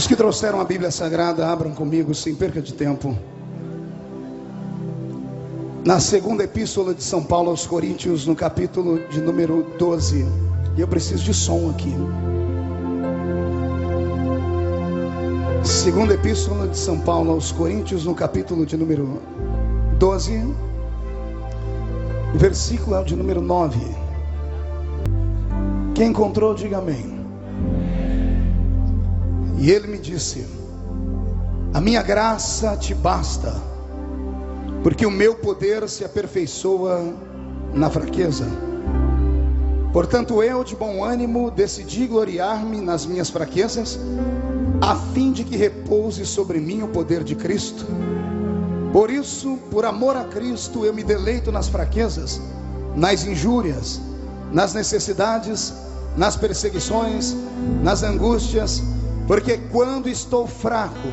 Os que trouxeram a Bíblia Sagrada, abram comigo, sem perca de tempo, na segunda epístola de São Paulo aos Coríntios, no capítulo de número 12. E eu preciso de som aqui. Segunda epístola de São Paulo aos Coríntios, no capítulo de número 12, versículo de número 9. Quem encontrou, diga amém. E ele me disse: a minha graça te basta, porque o meu poder se aperfeiçoa na fraqueza. Portanto, eu, de bom ânimo, decidi gloriar-me nas minhas fraquezas, a fim de que repouse sobre mim o poder de Cristo. Por isso, por amor a Cristo, eu me deleito nas fraquezas, nas injúrias, nas necessidades, nas perseguições, nas angústias, porque quando estou fraco,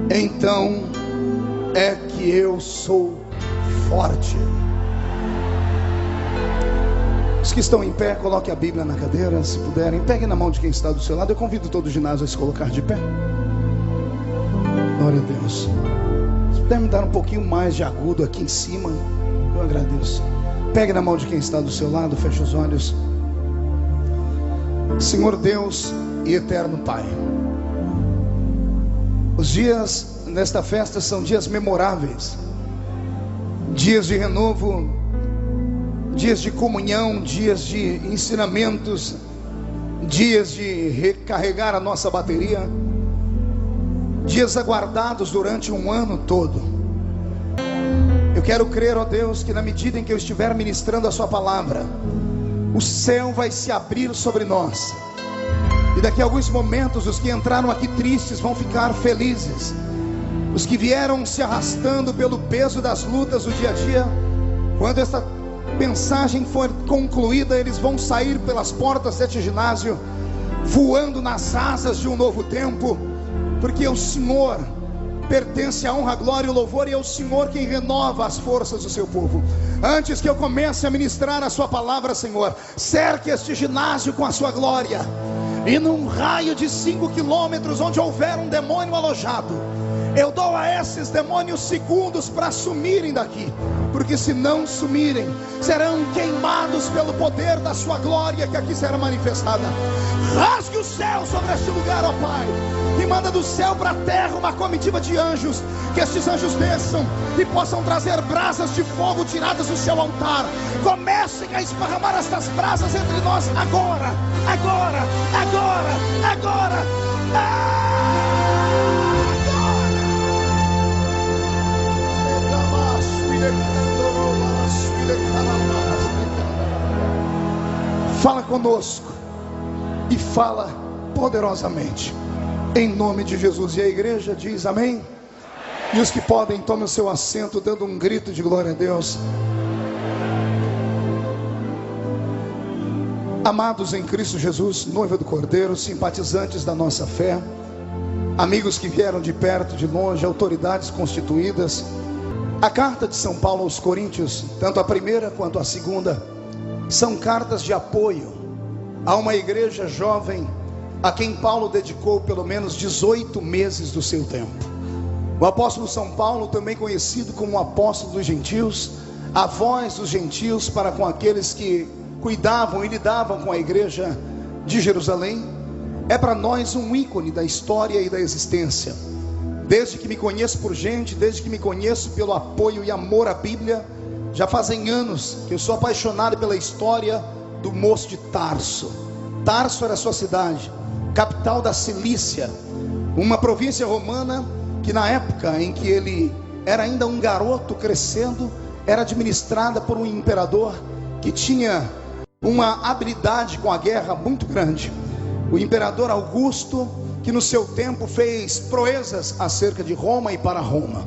então é que eu sou forte. Os que estão em pé, coloque a Bíblia na cadeira, se puderem, pegue na mão de quem está do seu lado. Eu convido todo o ginásio a se colocar de pé. Glória a Deus. Se puder me dar um pouquinho mais de agudo aqui em cima, eu agradeço. Pegue na mão de quem está do seu lado, feche os olhos. Senhor Deus e eterno Pai, os dias nesta festa são dias memoráveis, dias de renovo, dias de comunhão, dias de ensinamentos, dias de recarregar a nossa bateria, dias aguardados durante um ano todo. Eu quero crer, ó Deus, que na medida em que eu estiver ministrando a sua palavra, o céu vai se abrir sobre nós, e daqui a alguns momentos os que entraram aqui tristes vão ficar felizes. Os que vieram se arrastando pelo peso das lutas do dia a dia, quando esta mensagem for concluída, eles vão sair pelas portas deste ginásio voando nas asas de um novo tempo, porque o Senhor pertence a honra, a glória e o louvor, e é o Senhor quem renova as forças do seu povo. Antes que eu comece a ministrar a sua palavra, Senhor, cerque este ginásio com a sua glória, e num raio de 5 quilômetros onde houver um demônio alojado, eu dou a esses demônios segundos para sumirem daqui, porque se não sumirem, serão queimados pelo poder da sua glória que aqui será manifestada. Rasgue o céu sobre este lugar, ó Pai, e manda do céu para a terra uma comitiva de anjos, que estes anjos desçam e possam trazer brasas de fogo tiradas do seu altar. Comecem a esparramar estas brasas entre nós agora, agora, agora, agora, Fala conosco e fala poderosamente, em nome de Jesus. E a igreja diz amém. E os que podem, tomem o seu assento, dando um grito de glória a Deus. Amados em Cristo Jesus, noiva do Cordeiro, simpatizantes da nossa fé, amigos que vieram de perto, de longe, autoridades constituídas, a carta de São Paulo aos Coríntios, tanto a primeira quanto a segunda, são cartas de apoio a uma igreja jovem a quem Paulo dedicou pelo menos 18 meses do seu tempo. O apóstolo São Paulo, também conhecido como o apóstolo dos gentios, a voz dos gentios para com aqueles que cuidavam e lidavam com a igreja de Jerusalém, é para nós um ícone da história e da existência. Desde que me conheço por gente, desde que me conheço pelo apoio e amor à Bíblia, já fazem anos que eu sou apaixonado pela história do moço de Tarso. Tarso era a sua cidade, capital da Cilícia, uma província romana que na época em que ele era ainda um garoto crescendo, era administrada por um imperador que tinha uma habilidade com a guerra muito grande. O imperador Augusto, que no seu tempo fez proezas acerca de Roma e para Roma.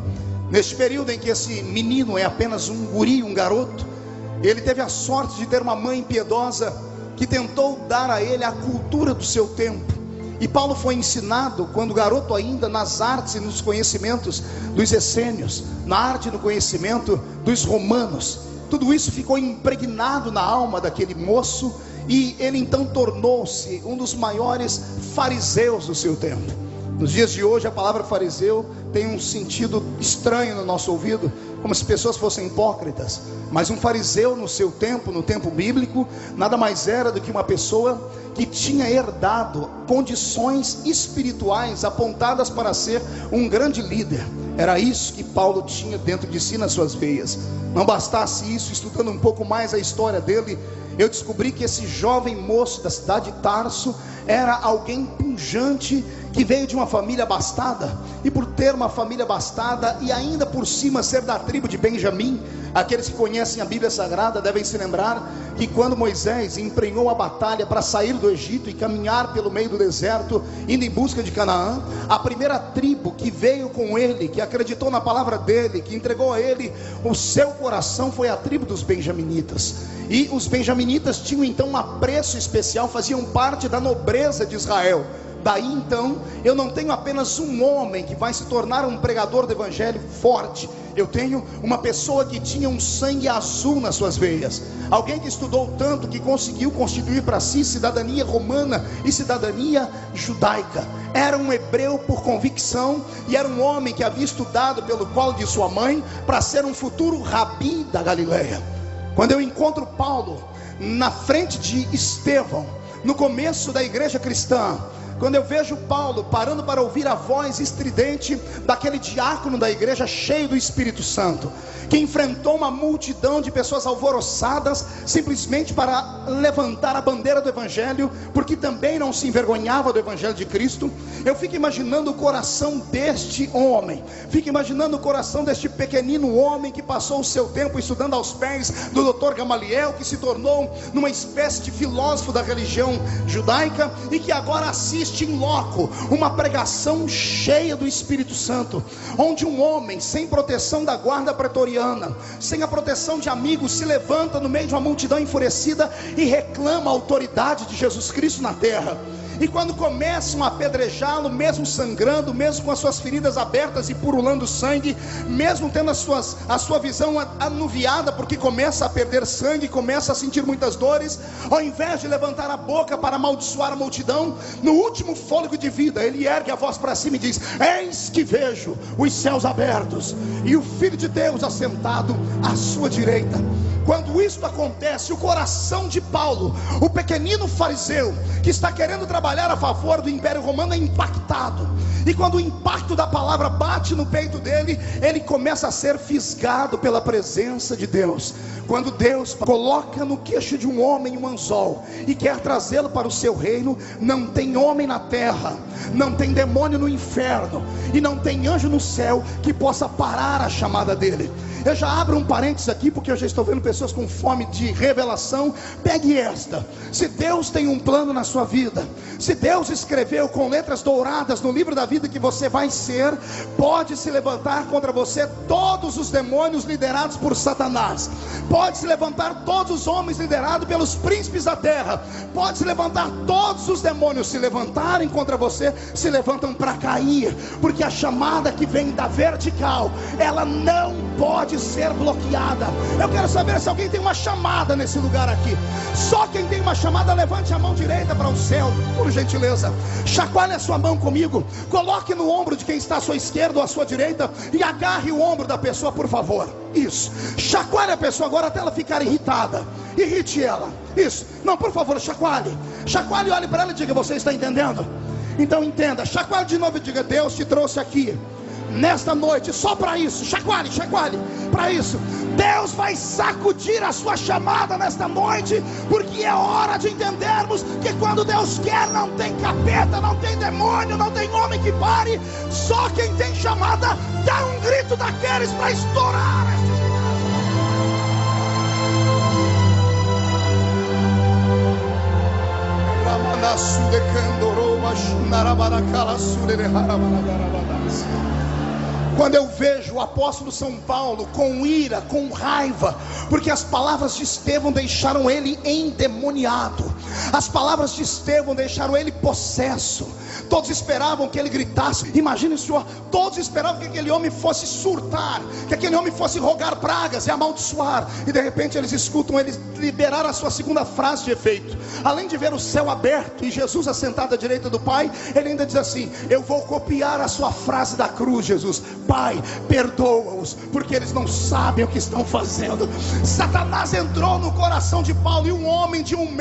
Neste período em que esse menino é apenas um guri, um garoto, ele teve a sorte de ter uma mãe piedosa que tentou dar a ele a cultura do seu tempo. E Paulo foi ensinado, quando garoto ainda, nas artes e nos conhecimentos dos essênios, na arte e no conhecimento dos romanos. Tudo isso ficou impregnado na alma daquele moço, e ele então tornou-se um dos maiores fariseus do seu tempo. Nos dias de hoje a palavra fariseu tem um sentido estranho no nosso ouvido, como se pessoas fossem hipócritas. Mas um fariseu no seu tempo, no tempo bíblico, nada mais era do que uma pessoa que tinha herdado condições espirituais apontadas para ser um grande líder. Era isso que Paulo tinha dentro de si, nas suas veias. Não bastasse isso, estudando um pouco mais a história dele, eu descobri que esse jovem moço da cidade de Tarso era alguém pujante, que veio de uma família abastada, e por ter uma família abastada e ainda por cima ser da tribo de Benjamim, aqueles que conhecem a Bíblia Sagrada devem se lembrar que quando Moisés emprenhou a batalha para sair do Egito e caminhar pelo meio do deserto, indo em busca de Canaã, a primeira tribo que veio com ele, que acreditou na palavra dele, que entregou a ele o seu coração, foi a tribo dos benjaminitas. E os benjaminitas tinham então um apreço especial, faziam parte da nobreza de Israel. Daí então, eu não tenho apenas um homem que vai se tornar um pregador do evangelho forte. Eu tenho uma pessoa que tinha um sangue azul nas suas veias. Alguém que estudou tanto que conseguiu constituir para si cidadania romana e cidadania judaica. Era um hebreu por convicção e era um homem que havia estudado pelo colo de sua mãe para ser um futuro rabi da Galileia. Quando eu encontro Paulo na frente de Estevão, no começo da igreja cristã, quando eu vejo Paulo parando para ouvir a voz estridente daquele diácono da igreja cheio do Espírito Santo, que enfrentou uma multidão de pessoas alvoroçadas simplesmente para levantar a bandeira do evangelho, porque também não se envergonhava do evangelho de Cristo, eu fico imaginando o coração deste homem, fico imaginando o coração deste pequenino homem que passou o seu tempo estudando aos pés do Dr. Gamaliel, que se tornou numa espécie de filósofo da religião judaica e que agora assiste em loco uma pregação cheia do Espírito Santo, onde um homem sem proteção da guarda pretoriana, sem a proteção de amigos, se levanta no meio de uma multidão enfurecida e reclama a autoridade de Jesus Cristo na terra. E quando começam a apedrejá-lo, mesmo sangrando, mesmo com as suas feridas abertas e purulando sangue, mesmo tendo a sua visão anuviada, porque começa a perder sangue, começa a sentir muitas dores, ao invés de levantar a boca para amaldiçoar a multidão, no último fôlego de vida, ele ergue a voz para cima e diz: eis que vejo os céus abertos e o Filho de Deus assentado à sua direita. Quando isso acontece, o coração de Paulo, o pequenino fariseu, que está querendo trabalhar a favor do Império Romano, é impactado. E quando o impacto da palavra bate no peito dele, ele começa a ser fisgado pela presença de Deus. Quando Deus coloca no queixo de um homem um anzol e quer trazê-lo para o seu reino, não tem homem na terra, não tem demônio no inferno e não tem anjo no céu que possa parar a chamada dele. Eu já abro um parênteses aqui, porque eu já estou vendo pessoas com fome de revelação. Pegue esta: se Deus tem um plano na sua vida, se Deus escreveu com letras douradas no livro da vida que você vai ser, pode se levantar contra você todos os demônios liderados por Satanás, pode se levantar todos os homens liderados pelos príncipes da terra, pode se levantar todos os demônios, se levantarem contra você, se levantam para cair, porque a chamada que vem da vertical, ela não pode ser bloqueada. Eu quero saber se alguém tem uma chamada nesse lugar aqui. Só quem tem uma chamada, levante a mão direita para o céu, por gentileza. Chacoalhe a sua mão comigo, coloque no ombro de quem está à sua esquerda ou à sua direita e agarre o ombro da pessoa, por favor. Isso, chacoalhe a pessoa agora até ela ficar irritada. Irrite ela. Isso, não, por favor, chacoalhe. Chacoalhe e olhe para ela e diga: você está entendendo? Então entenda, chacoalhe de novo e diga: Deus te trouxe aqui nesta noite só para isso. Chacoalhe para isso. Deus vai sacudir a sua chamada nesta noite, porque é hora de entendermos que quando Deus quer, não tem capeta, não tem demônio, não tem homem que pare. Só quem tem chamada dá um grito daqueles para estourar este Quando eu vejo o apóstolo São Paulo com ira, com raiva, porque as palavras de Estevão deixaram ele endemoniado, as palavras de Estevão deixaram ele possesso. Todos esperavam que ele gritasse. Imagine, Senhor, todos esperavam que aquele homem fosse surtar, que aquele homem fosse rogar pragas e amaldiçoar, e de repente eles escutam ele liberar a sua segunda frase de efeito. Além de ver o céu aberto e Jesus assentado à direita do Pai, ele ainda diz assim: eu vou copiar a sua frase da cruz, Jesus. Pai, perdoa-os, porque eles não sabem o que estão fazendo. Satanás entrou no coração de Paulo, e um homem de 1,5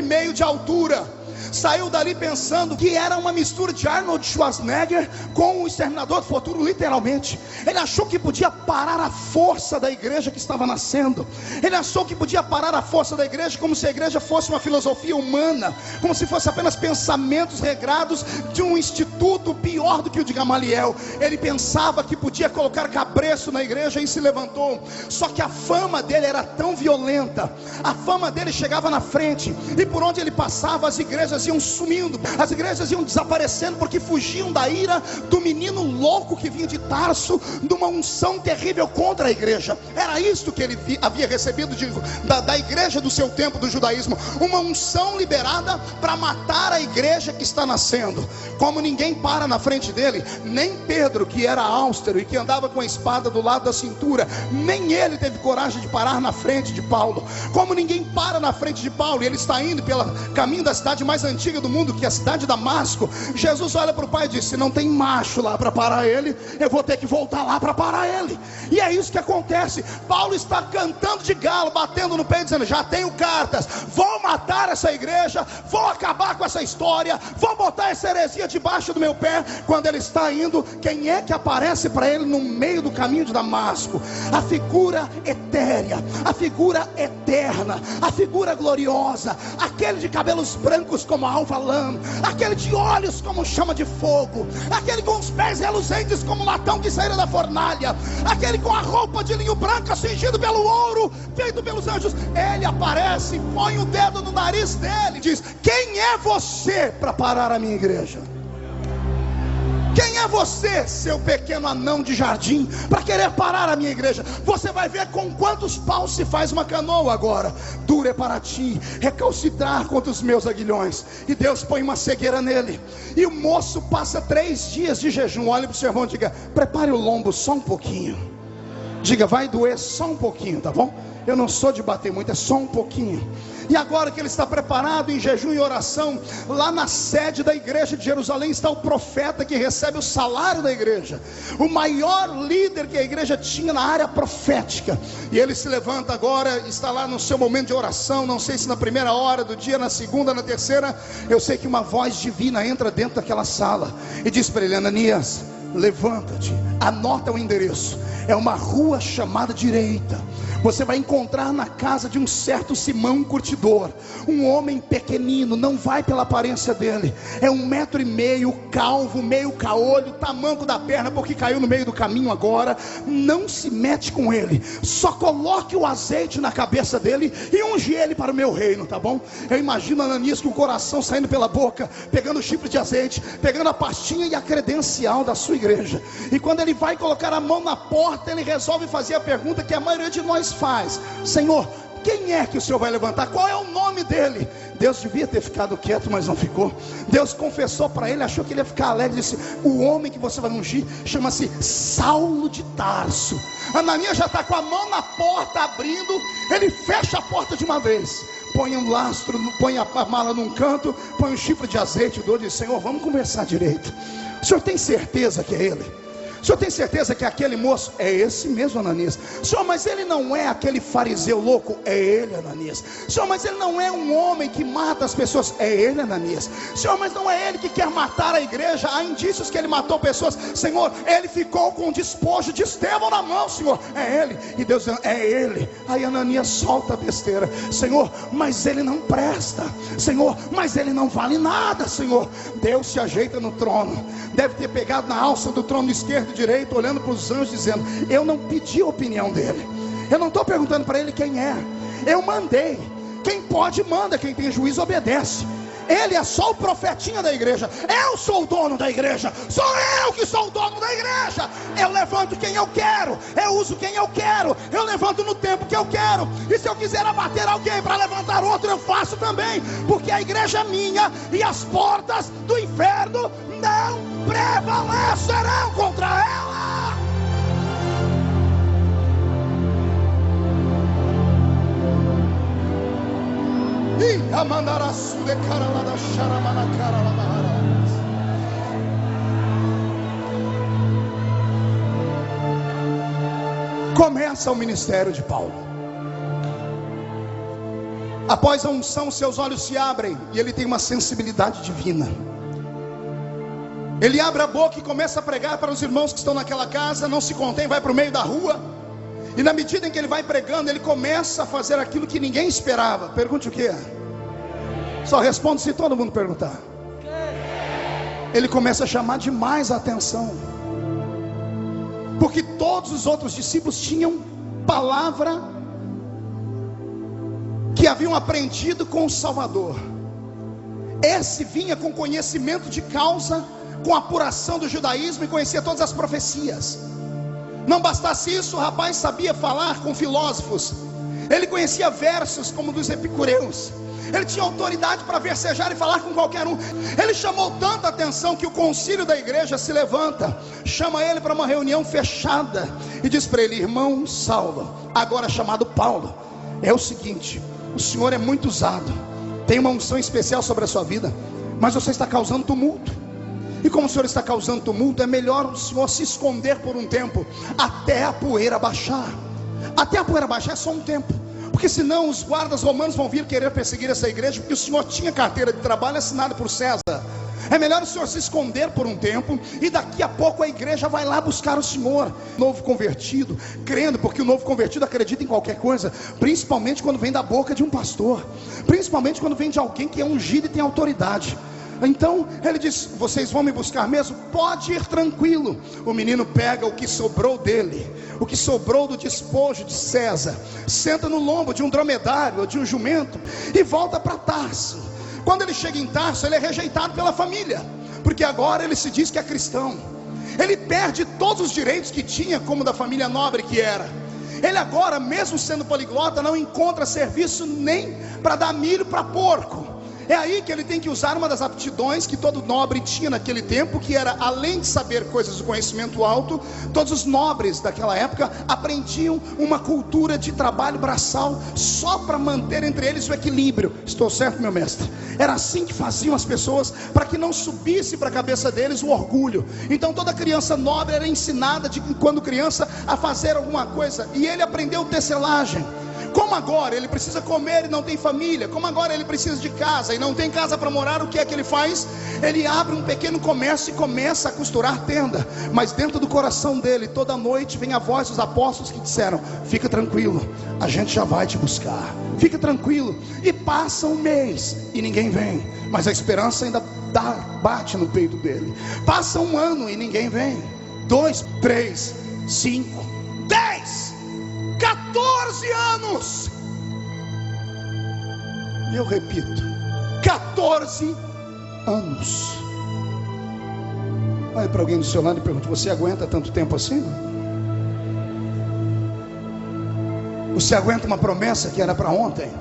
metro de altura saiu dali pensando que era uma mistura de Arnold Schwarzenegger com o Exterminador do Futuro, literalmente. Ele achou que podia parar a força da igreja que estava nascendo. Ele achou que podia parar a força da igreja como se a igreja fosse uma filosofia humana, como se fosse apenas pensamentos regrados de um instituto pior do que o de Gamaliel. Ele pensava que podia colocar cabresto na igreja e se levantou. Só que a fama dele era tão violenta, a fama dele chegava na frente, e por onde ele passava as igrejas iam sumindo, as igrejas iam desaparecendo, porque fugiam da ira do menino louco que vinha de Tarso, de uma unção terrível contra a igreja. Era isto que ele havia recebido da igreja do seu tempo, do judaísmo, uma unção liberada para matar a igreja que está nascendo. Como ninguém para na frente dele, nem Pedro, que era austero e que andava com a espada do lado da cintura, nem ele teve coragem de parar na frente de Paulo. Como ninguém para na frente de Paulo, e ele está indo pelo caminho da cidade mais antiga do mundo, que é a cidade de Damasco, Jesus olha para o pai e diz: se não tem macho lá para parar ele, eu vou ter que voltar lá para parar ele. E é isso que acontece. Paulo está cantando de galo, batendo no peito, dizendo: já tenho cartas, vou matar essa igreja, vou acabar com essa história, vou botar essa heresia debaixo do meu pé. Quando ele está indo, quem é que aparece para ele no meio do caminho de Damasco? A figura etérea, a figura eterna, a figura gloriosa, aquele de cabelos brancos como a alva lã, aquele de olhos como chama de fogo, aquele com os pés reluzentes como latão que saíra da fornalha, aquele com a roupa de linho branca cingido pelo ouro feito pelos anjos. Ele aparece, põe o dedo no nariz dele e diz: quem é você para parar a minha igreja? Quem é você, seu pequeno anão de jardim, para querer parar a minha igreja? Você vai ver com quantos paus se faz uma canoa agora. Duro é para ti recalcitrar contra os meus aguilhões. E Deus põe uma cegueira nele, e o moço passa 3 dias de jejum. Olha para o seu irmão e diga: prepare o lombo só um pouquinho. Diga: vai doer só um pouquinho, tá bom? Eu não sou de bater muito, é só um pouquinho. E agora que ele está preparado em jejum e oração, lá na sede da igreja de Jerusalém está o profeta que recebe o salário da igreja, o maior líder que a igreja tinha na área profética. E ele se levanta agora, está lá no seu momento de oração. Não sei se na primeira hora do dia, na segunda, na terceira, eu sei que uma voz divina entra dentro daquela sala e diz para ele: Ananias, levanta-te, anota o endereço, é uma rua chamada Direita. Você vai encontrar na casa de um certo Simão curtidor, um homem pequenino, não vai pela aparência dele, é 1,5 metro, calvo, meio caolho, tamanco da perna, porque caiu no meio do caminho agora. Não se mete com ele, só coloque o azeite na cabeça dele e unge ele para o meu reino, tá bom? Eu imagino Ananias com o coração saindo pela boca, pegando o chifre de azeite, pegando a pastinha e a credencial da sua igreja. E quando ele vai colocar a mão na porta, ele resolve fazer a pergunta que a maioria de nós faz: Senhor, quem é que o Senhor vai levantar? Qual é o nome dele? Deus devia ter ficado quieto, mas não ficou. Deus confessou para ele, achou que ele ia ficar alegre, disse: o homem que você vai ungir chama-se Saulo de Tarso. Ananias já está com a mão na porta abrindo, ele fecha a porta de uma vez, põe um lastro, põe a mala num canto, põe um chifre de azeite do outro e diz: Senhor, vamos conversar direito. O Senhor tem certeza que é ele? O senhor tem certeza que aquele moço é esse mesmo, Ananias? Senhor, mas ele não é aquele fariseu louco? É ele, Ananias. Senhor, mas ele não é um homem que mata as pessoas? É ele, Ananias. Senhor, mas não é ele que quer matar a igreja? Há indícios que ele matou pessoas. Senhor, ele ficou com o despojo de Estevão na mão, Senhor. É ele. E Deus dizendo: é ele. Aí Ananias solta a besteira: Senhor, mas ele não presta. Senhor, mas ele não vale nada, Senhor. Deus se ajeita no trono, deve ter pegado na alça do trono esquerdo, direito, olhando para os anjos, dizendo: eu não pedi a opinião dele, eu não estou perguntando para ele quem é, eu mandei. Quem pode manda, quem tem juízo obedece. Ele é só o profetinha da igreja. Eu sou o dono da igreja. Sou eu que sou o dono da igreja. Eu levanto quem eu quero, eu uso quem eu quero, eu levanto no tempo que eu quero. E se eu quiser abater alguém para levantar outro, eu faço também, porque a igreja é minha e as portas do inferno não prevalecerão contra ela. Começa o ministério de Paulo. Após a unção, seus olhos se abrem e ele tem uma sensibilidade divina. Ele abre a boca e começa a pregar para os irmãos que estão naquela casa. Não se contém, vai para o meio da rua. E na medida em que ele vai pregando, ele começa a fazer aquilo que ninguém esperava. Pergunte o que é? Só responde se todo mundo perguntar. Ele começa a chamar demais a atenção, porque todos os outros discípulos tinham palavra que haviam aprendido com o Salvador. Esse vinha com conhecimento de causa, com apuração do judaísmo, e conhecia todas as profecias. Não bastasse isso, o rapaz sabia falar com filósofos. Ele conhecia versos como dos epicureus. Ele tinha autoridade para versejar e falar com qualquer um. Ele chamou tanta atenção que o concílio da igreja se levanta, chama ele para uma reunião fechada e diz para ele: irmão Saulo, agora chamado Paulo, é o seguinte, o senhor é muito usado, tem uma unção especial sobre a sua vida, mas você está causando tumulto. E como o senhor está causando tumulto, é melhor o senhor se esconder por um tempo, até a poeira baixar. Até a poeira baixar é só um tempo, porque senão os guardas romanos vão vir querer perseguir essa igreja, porque o senhor tinha carteira de trabalho assinada por César. É melhor o senhor se esconder por um tempo, e daqui a pouco a igreja vai lá buscar o senhor. Novo convertido, crendo, porque o novo convertido acredita em qualquer coisa, principalmente quando vem da boca de um pastor, principalmente quando vem de alguém que é ungido e tem autoridade. Então ele diz: vocês vão me buscar mesmo? Pode ir tranquilo. O menino pega o que sobrou dele, o que sobrou do despojo de César, senta no lombo de um dromedário ou de um jumento e volta para Tarso. Quando ele chega em Tarso, ele é rejeitado pela família, porque agora ele se diz que é cristão. Ele perde todos os direitos que tinha como da família nobre que era. Ele agora, mesmo sendo poliglota, não encontra serviço nem para dar milho para porco. É aí que ele tem que usar uma das aptidões que todo nobre tinha naquele tempo, que era, além de saber coisas do conhecimento alto, todos os nobres daquela época aprendiam uma cultura de trabalho braçal, só para manter entre eles o equilíbrio. Estou certo, meu mestre? Era assim que faziam as pessoas, para que não subisse para a cabeça deles o orgulho. Então toda criança nobre era ensinada, quando criança, a fazer alguma coisa, e ele aprendeu tecelagem. Como agora ele precisa comer e não tem família, como agora ele precisa de casa e não tem casa para morar, o que é que ele faz? Ele abre um pequeno comércio e começa a costurar tenda. Mas dentro do coração dele, toda noite vem a voz dos apóstolos que disseram: fica tranquilo, a gente já vai te buscar, fica tranquilo. E passa um mês e ninguém vem, mas a esperança ainda bate no peito dele. Passa um ano e ninguém vem, 2, 3, 5, 10, 14 anos. E eu repito, 14 anos. Olha para alguém do seu lado e pergunta: você aguenta tanto tempo assim? Você aguenta uma promessa que era para ontem?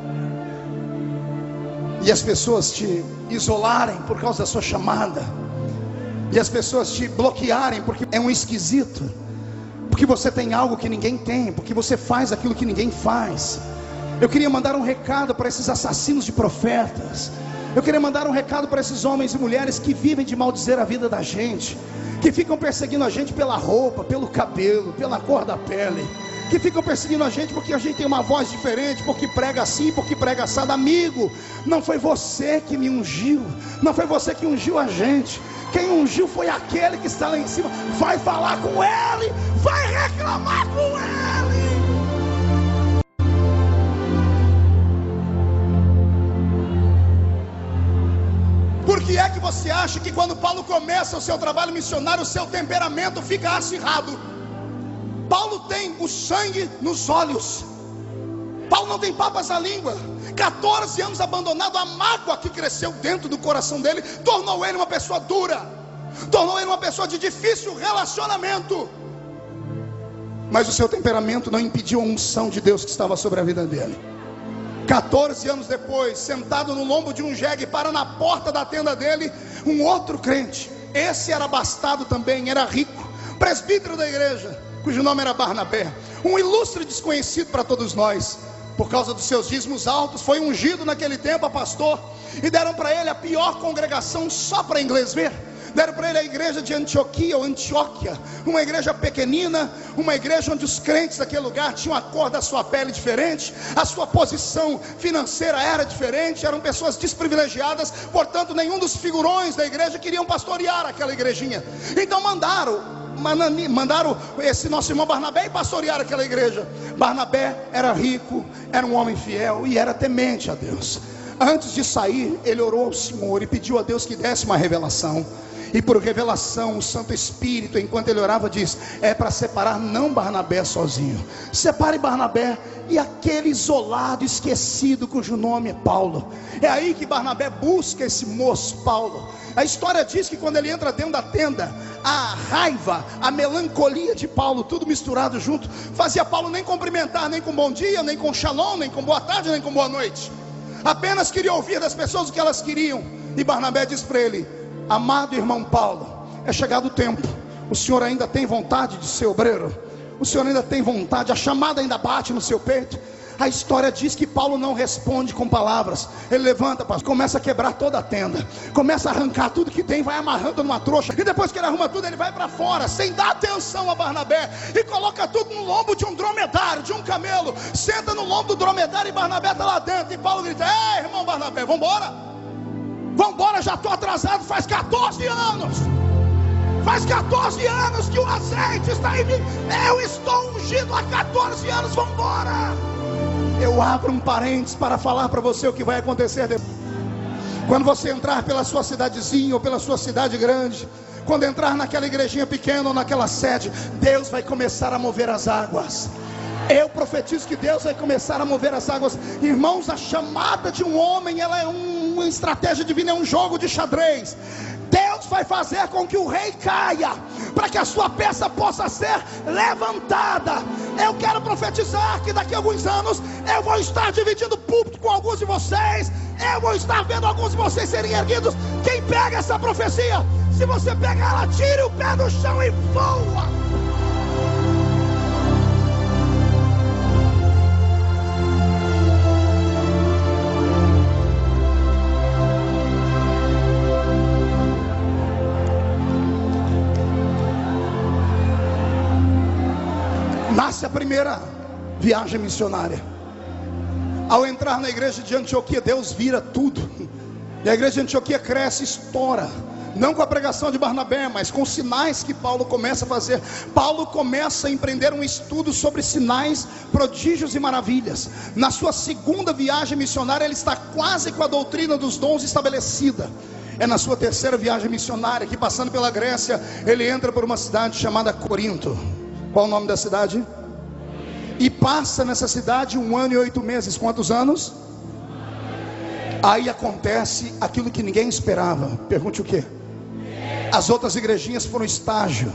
E as pessoas te isolarem por causa da sua chamada, e as pessoas te bloquearem porque é um esquisito, porque você tem algo que ninguém tem, porque você faz aquilo que ninguém faz. Eu queria mandar um recado para esses assassinos de profetas. Eu queria mandar um recado para esses homens e mulheres que vivem de maldizer a vida da gente, que ficam perseguindo a gente pela roupa, pelo cabelo, pela cor da pele, que ficam perseguindo a gente porque a gente tem uma voz diferente, porque prega assim, porque prega assado. Amigo, não foi você que me ungiu, não foi você que ungiu a gente. Quem ungiu foi aquele que está lá em cima. Vai falar com ele, vai reclamar com ele. Por que é que você acha que quando Paulo começa o seu trabalho missionário, o seu temperamento fica acirrado? Paulo tem o sangue nos olhos. Paulo não tem papas na língua. 14 anos abandonado. A mágoa que cresceu dentro do coração dele tornou ele uma pessoa dura, tornou ele uma pessoa de difícil relacionamento. Mas o seu temperamento não impediu a unção de Deus que estava sobre a vida dele. 14 anos depois, sentado no lombo de um jegue, para na porta da tenda dele um outro crente. Esse era abastado também, era rico, presbítero da igreja, cujo nome era Barnabé, um ilustre desconhecido para todos nós. Por causa dos seus dízimos altos, foi ungido naquele tempo a pastor, e deram para ele a pior congregação só para inglês ver. Deram para ele a igreja de Antioquia ou Antioquia, uma igreja pequenina, uma igreja onde os crentes daquele lugar tinham a cor da sua pele diferente, a sua posição financeira era diferente, eram pessoas desprivilegiadas, portanto nenhum dos figurões da igreja queriam pastorear aquela igrejinha. Então mandaram esse nosso irmão Barnabé ir pastorear aquela igreja. Barnabé era rico, era um homem fiel e era temente a Deus. Antes de sair, ele orou ao Senhor e pediu a Deus que desse uma revelação. E por revelação, o Santo Espírito, enquanto ele orava, diz: é para separar não Barnabé sozinho, separe Barnabé e aquele isolado, esquecido, cujo nome é Paulo. É aí que Barnabé busca esse moço Paulo. A história diz que quando ele entra dentro da tenda, a raiva, a melancolia de Paulo, tudo misturado junto, fazia Paulo nem cumprimentar, nem com bom dia, nem com shalom, nem com boa tarde, nem com boa noite. Apenas queria ouvir das pessoas o que elas queriam. E Barnabé diz para ele: amado irmão Paulo, é chegado o tempo. O senhor ainda tem vontade de ser obreiro? O senhor ainda tem vontade? A chamada ainda bate no seu peito? A história diz que Paulo não responde com palavras. Ele levanta, começa a quebrar toda a tenda, começa a arrancar tudo que tem, vai amarrando numa trouxa. E depois que ele arruma tudo, ele vai para fora, sem dar atenção a Barnabé, e coloca tudo no lombo de um dromedário, de um camelo. Senta no lombo do dromedário e Barnabé está lá dentro. E Paulo grita: ei irmão Barnabé, vambora, vambora, já estou atrasado. Faz 14 anos, faz 14 anos que o azeite está em mim. Eu estou ungido há 14 anos, vambora. Eu abro um parênteses para falar para você o que vai acontecer depois. Quando você entrar pela sua cidadezinha ou pela sua cidade grande, quando entrar naquela igrejinha pequena ou naquela sede, Deus vai começar a mover as águas. Eu profetizo que Deus vai começar a mover as águas. Irmãos, a chamada de um homem, ela é uma estratégia divina, é um jogo de xadrez. Deus vai fazer com que o rei caia, para que a sua peça possa ser levantada. Eu quero profetizar que daqui a alguns anos eu vou estar dividindo púlpito com alguns de vocês. Eu vou estar vendo alguns de vocês serem erguidos. Quem pega essa profecia? Se você pegar ela, tire o pé do chão e voa. Nasce a primeira viagem missionária. Ao entrar na igreja de Antioquia, Deus vira tudo. E a igreja de Antioquia cresce, estoura. Não com a pregação de Barnabé, mas com sinais que Paulo começa a fazer. Paulo começa a empreender um estudo sobre sinais, prodígios e maravilhas. Na sua segunda viagem missionária, ele está quase com a doutrina dos dons estabelecida. É na sua terceira viagem missionária que, passando pela Grécia, ele entra por uma cidade chamada Corinto. Qual o nome da cidade? E passa nessa cidade 1 ano e 8 meses. Quantos anos? Aí acontece aquilo que ninguém esperava. Pergunte o quê? As outras igrejinhas foram estágio.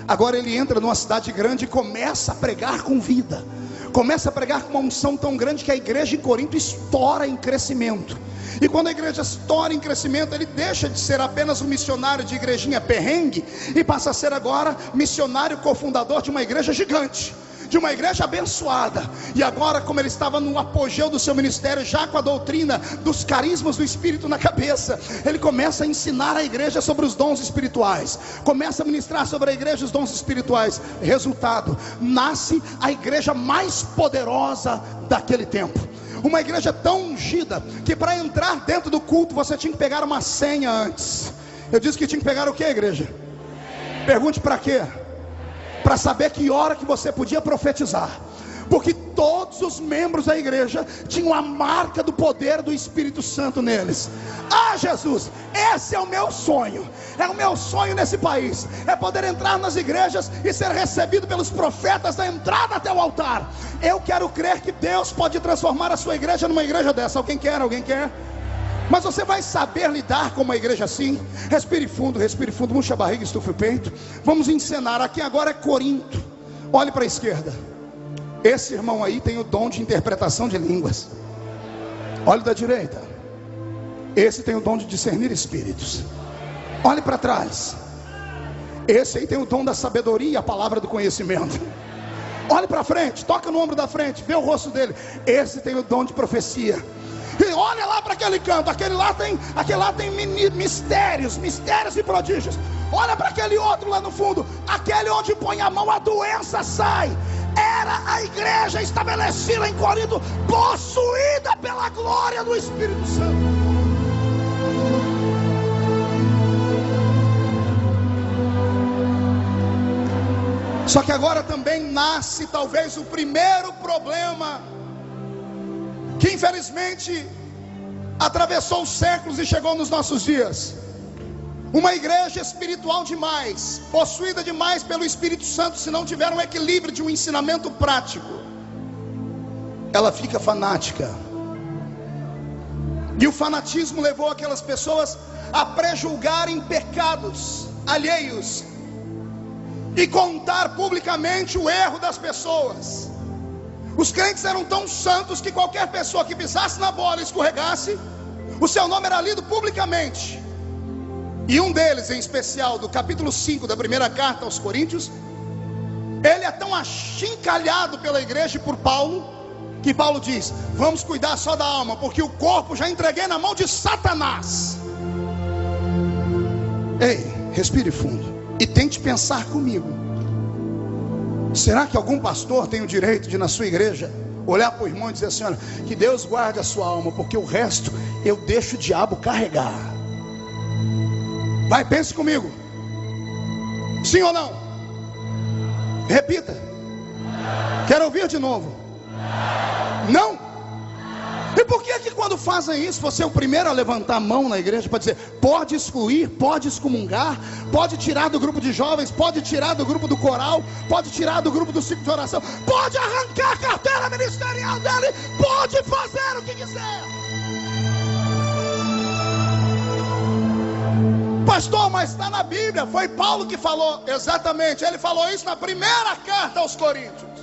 Agora ele entra numa cidade grande e começa a pregar com vida. Começa a pregar com uma unção tão grande que a igreja em Corinto estoura em crescimento. E quando a igreja estoura em crescimento, ele deixa de ser apenas um missionário de igrejinha perrengue e passa a ser agora missionário cofundador de uma igreja gigante, de uma igreja abençoada. E agora, como ele estava no apogeu do seu ministério, já com a doutrina dos carismas do Espírito na cabeça, ele começa a ensinar a igreja sobre os dons espirituais, começa a ministrar sobre a igreja os dons espirituais. Resultado, nasce a igreja mais poderosa daquele tempo. Uma igreja tão ungida que para entrar dentro do culto você tinha que pegar uma senha antes. Eu disse que tinha que pegar o que, igreja? Pergunte para quê? Para saber que hora que você podia profetizar. Porque todos os membros da igreja tinham a marca do poder do Espírito Santo neles. Ah, Jesus, esse é o meu sonho. É o meu sonho nesse país, é poder entrar nas igrejas e ser recebido pelos profetas da entrada até o altar. Eu quero crer que Deus pode transformar a sua igreja numa igreja dessa. Alguém quer? Alguém quer? Mas você vai saber lidar com uma igreja assim? Respire fundo, murcha a barriga, estufa o peito. Vamos encenar. Aqui agora é Corinto. Olhe para a esquerda. Esse irmão aí tem o dom de interpretação de línguas. Olhe da direita. Esse tem o dom de discernir espíritos. Olhe para trás. Esse aí tem o dom da sabedoria e a palavra do conhecimento. Olhe para frente, toca no ombro da frente, vê o rosto dele. Esse tem o dom de profecia. E olha lá para aquele canto, aquele lá tem mistérios e prodígios. Olha para aquele outro lá no fundo, aquele onde põe a mão a doença sai. Era a igreja estabelecida em Corinto, possuída pela glória do Espírito Santo. Só que agora também nasce talvez o primeiro problema, que infelizmente atravessou os séculos e chegou nos nossos dias. Uma igreja espiritual demais, possuída demais pelo Espírito Santo, se não tiver um equilíbrio de um ensinamento prático, ela fica fanática. E o fanatismo levou aquelas pessoas a prejulgarem pecados alheios e contar publicamente o erro das pessoas. Os crentes eram tão santos que qualquer pessoa que pisasse na bola e escorregasse, o seu nome era lido publicamente. E um deles em especial, do capítulo 5 da primeira carta aos Coríntios, ele é tão achincalhado pela igreja e por Paulo, que Paulo diz: vamos cuidar só da alma, porque o corpo já entreguei na mão de Satanás. Ei, respire fundo e tente pensar comigo. Será que algum pastor tem o direito de, na sua igreja, olhar para o irmão e dizer assim: olha, que Deus guarde a sua alma, porque o resto eu deixo o diabo carregar? Vai, pense comigo. Sim ou não? Repita. Quero ouvir de novo. Não? E por que quando fazem isso, você é o primeiro a levantar a mão na igreja para dizer: pode excluir, pode excomungar, pode tirar do grupo de jovens, pode tirar do grupo do coral, pode tirar do grupo do ciclo de oração, pode arrancar a carteira ministerial dele, pode fazer o que quiser? Pastor, mas está na Bíblia. Foi Paulo que falou. Exatamente, ele falou isso na primeira carta aos Coríntios.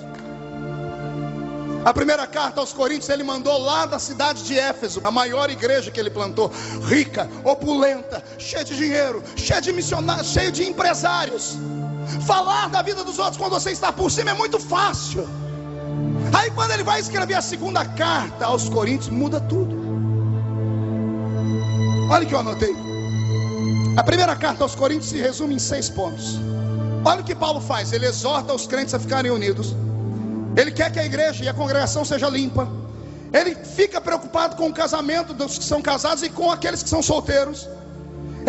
A primeira carta aos Coríntios ele mandou lá da cidade de Éfeso, a maior igreja que ele plantou, rica, opulenta, cheia de dinheiro, cheia de missionários, cheia de empresários. Falar da vida dos outros quando você está por cima é muito fácil. Aí quando ele vai escrever a segunda carta aos Coríntios, muda tudo. Olha o que eu anotei. A primeira carta aos Coríntios se resume em 6 pontos. Olha o que Paulo faz. Ele exorta os crentes a ficarem unidos. Ele quer que a igreja e a congregação seja limpa. Ele fica preocupado com o casamento dos que são casados e com aqueles que são solteiros.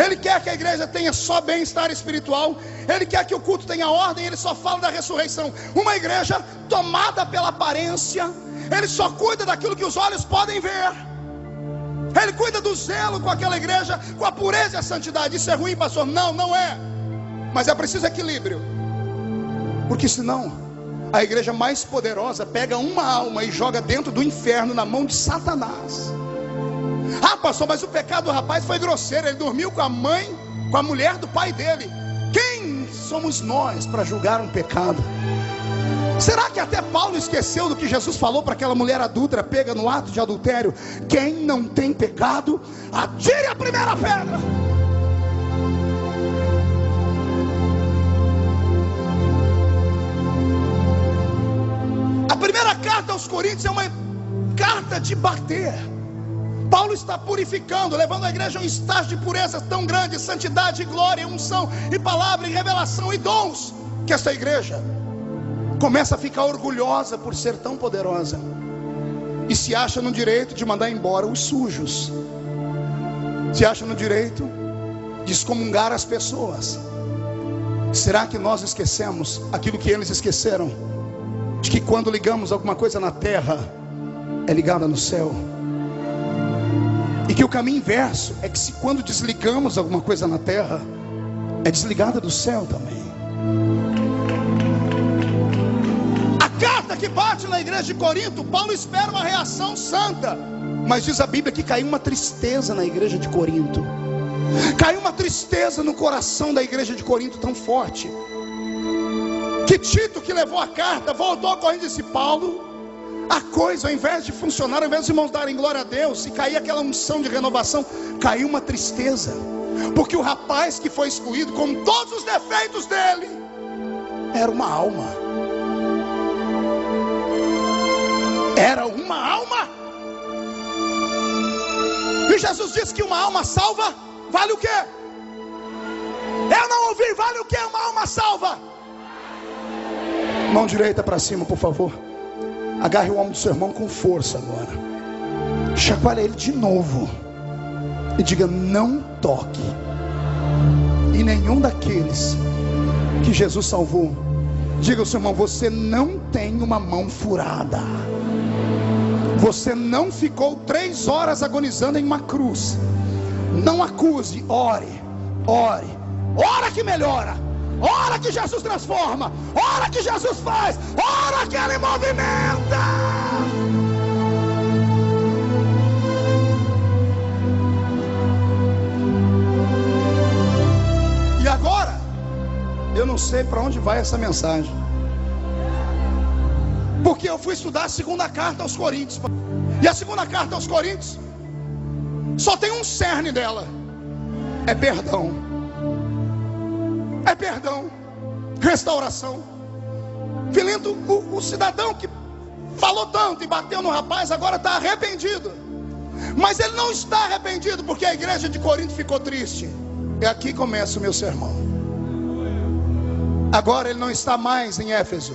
Ele quer que a igreja tenha só bem-estar espiritual. Ele quer que o culto tenha ordem. Ele só fala da ressurreição. Uma igreja tomada pela aparência. Ele só cuida daquilo que os olhos podem ver. Ele cuida do zelo com aquela igreja, com a pureza e a santidade. Isso é ruim, pastor? Não, não é. Mas é preciso equilíbrio. Porque senão a igreja mais poderosa pega uma alma e joga dentro do inferno na mão de Satanás. Ah, pastor, mas o pecado do rapaz foi grosseiro. Ele dormiu com a mãe, com a mulher do pai dele. Quem somos nós para julgar um pecado? Será que até Paulo esqueceu do que Jesus falou para aquela mulher adúltera pega no ato de adultério? Quem não tem pecado, atire a primeira pedra. A primeira carta aos Coríntios é uma carta de bater. Paulo está purificando, levando a igreja a um estágio de pureza tão grande, santidade, glória, unção e palavra e revelação e dons, que esta igreja começa a ficar orgulhosa por ser tão poderosa e se acha no direito de mandar embora os sujos, se acha no direito de excomungar as pessoas. Será que nós esquecemos aquilo que eles esqueceram? de que quando ligamos alguma coisa na terra, é ligada no céu. E que o caminho inverso é que se quando desligamos alguma coisa na terra, é desligada do céu também. A carta que bate na igreja de Corinto, Paulo espera uma reação santa, mas diz a Bíblia que caiu uma tristeza na igreja de Corinto. Caiu uma tristeza no coração da igreja de Corinto tão forte, que Tito, que levou a carta, voltou a Corinto e disse: Paulo, a coisa, ao invés de funcionar, ao invés dos irmãos darem glória a Deus e cair aquela unção de renovação, caiu uma tristeza, porque o rapaz que foi excluído, com todos os defeitos dele, era uma alma. Era uma alma. E Jesus disse que uma alma salva vale o quê? Eu não ouvi. Vale o quê uma alma salva? Mão direita para cima, por favor. Agarre o ombro do seu irmão com força agora. Chacoalhe ele de novo e diga: não toque em nenhum daqueles que Jesus salvou. Diga ao seu irmão: você não tem uma mão furada. Você não ficou 3 horas agonizando em uma cruz. Não acuse, ore, ore. Ora que melhora, ora que Jesus transforma, ora que Jesus faz, ora que Ele movimenta. E agora, eu não sei para onde vai essa mensagem, porque eu fui estudar a segunda carta aos Coríntios, e a segunda carta aos Coríntios só tem um cerne dela: é perdão. É perdão, restauração. Filinto, o cidadão que falou tanto e bateu no rapaz, agora está arrependido. Mas ele não está arrependido porque a igreja de Corinto ficou triste. E aqui começa o meu sermão. Agora ele não está mais em Éfeso.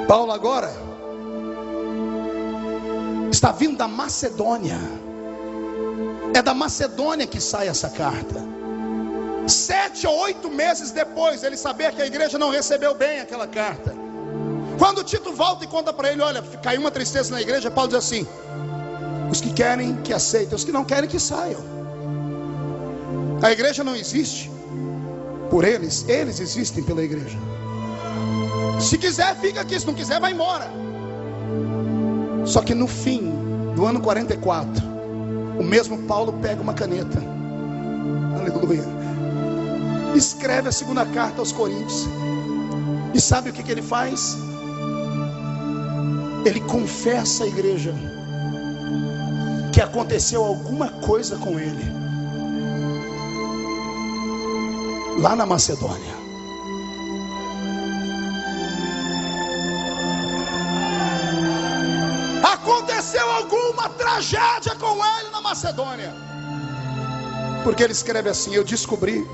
Paulo agora está vindo da Macedônia. É da Macedônia que sai essa carta. 7 ou 8 meses depois, ele sabia que a igreja não recebeu bem aquela carta. Quando Tito volta e conta para ele: olha, caiu uma tristeza na igreja, Paulo diz assim: os que querem que aceitem, os que não querem que saiam. A igreja não existe por eles, eles existem pela igreja. Se quiser fica aqui, se não quiser vai embora. Só que no fim do ano 44, o mesmo Paulo pega uma caneta, aleluia, escreve a segunda carta aos Coríntios. E sabe o que ele faz? Ele confessa à igreja que aconteceu alguma coisa com ele lá na Macedônia. Aconteceu alguma tragédia com ele na Macedônia, porque ele escreve assim: eu descobri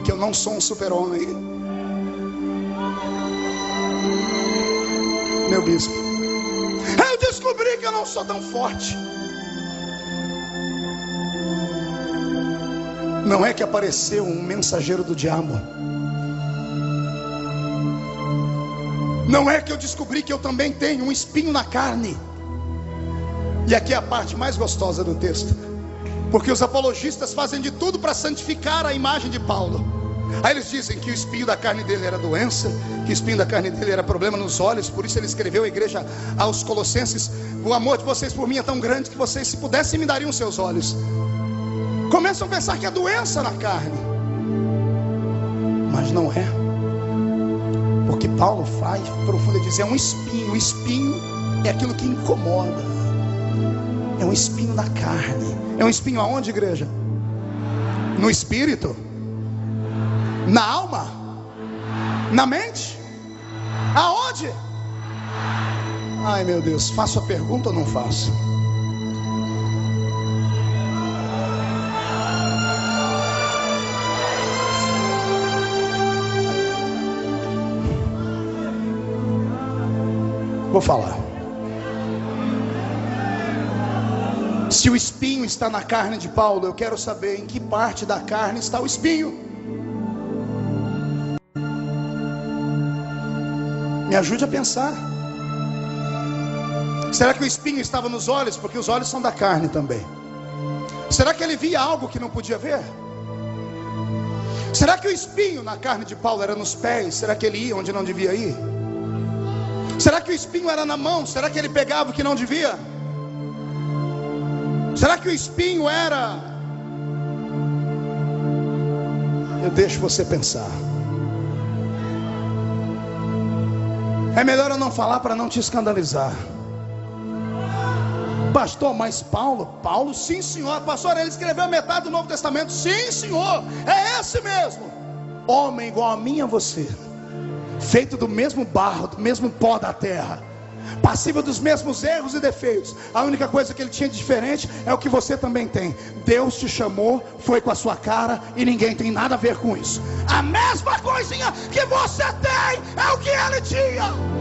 que eu não sou um super-homem, meu bispo. Eu descobri que eu não sou tão forte. Não é que apareceu um mensageiro do diabo. Não é que eu descobri que eu também tenho um espinho na carne. E aqui é a parte mais gostosa do texto, porque os apologistas fazem de tudo para santificar a imagem de Paulo. Aí eles dizem que o espinho da carne dele era doença, que o espinho da carne dele era problema nos olhos. Por isso ele escreveu à igreja aos Colossenses: o amor de vocês por mim é tão grande que vocês, se pudessem, me dariam seus olhos. Começam a pensar que é doença na carne, mas não é, porque Paulo faz profundo, diz: é um espinho. O espinho é aquilo que incomoda, é um espinho na carne. É um espinho aonde, igreja? No espírito? Na alma? Na mente? Aonde? Ai meu Deus, faço a pergunta ou não faço? Vou falar. Se o espinho está na carne de Paulo, eu quero saber em que parte da carne está o espinho. Me ajude a pensar. Será que o espinho estava nos olhos? Porque os olhos são da carne também. Será que ele via algo que não podia ver? Será que o espinho na carne de Paulo era nos pés? Será que ele ia onde não devia ir? Será que o espinho era na mão? Será que ele pegava o que não devia? Será que o espinho era... Eu deixo você pensar. É melhor eu não falar para não te escandalizar. Pastor, mas Paulo, sim senhor. Pastor, ele escreveu metade do Novo Testamento. Sim senhor, é esse mesmo. Homem igual a mim e a você, feito do mesmo barro, do mesmo pó da terra, passível dos mesmos erros e defeitos. A única coisa que ele tinha de diferente é o que você também tem. Deus te chamou, foi com a sua cara, e ninguém tem nada a ver com isso. A mesma coisinha que você tem é o que ele tinha.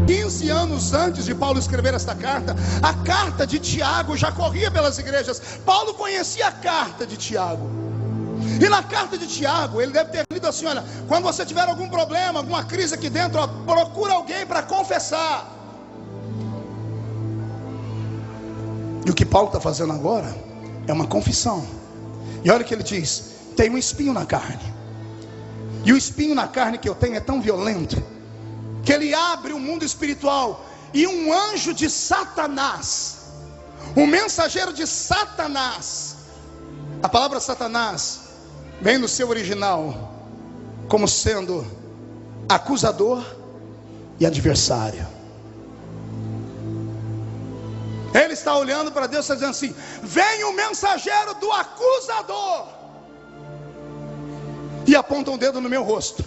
15 anos antes de Paulo escrever esta carta, a carta de Tiago já corria pelas igrejas. Paulo conhecia a carta de Tiago. E na carta de Tiago, ele deve ter lido assim: olha, quando você tiver algum problema, alguma crise aqui dentro, ó, procura alguém para confessar. E o que Paulo está fazendo agora é uma confissão. E olha o que ele diz: tem um espinho na carne. E o espinho na carne que eu tenho é tão violento que ele abre o mundo espiritual, e um anjo de Satanás, um mensageiro de Satanás. A palavra Satanás vem no seu original como sendo acusador e adversário. Ele está olhando para Deus e está dizendo assim: vem o mensageiro do acusador, e aponta um dedo no meu rosto,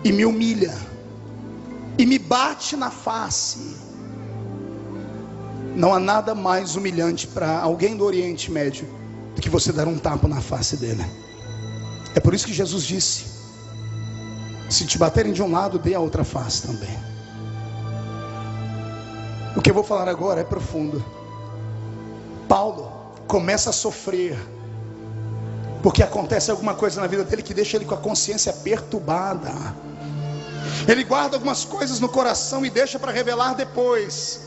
e me humilha, e me bate na face. Não há nada mais humilhante para alguém do Oriente Médio do que você dar um tapa na face dele. É por isso que Jesus disse: se te baterem de um lado, dê a outra face também. O que eu vou falar agora é profundo. Paulo começa a sofrer porque acontece alguma coisa na vida dele que deixa ele com a consciência perturbada. Ele guarda algumas coisas no coração e deixa para revelar depois.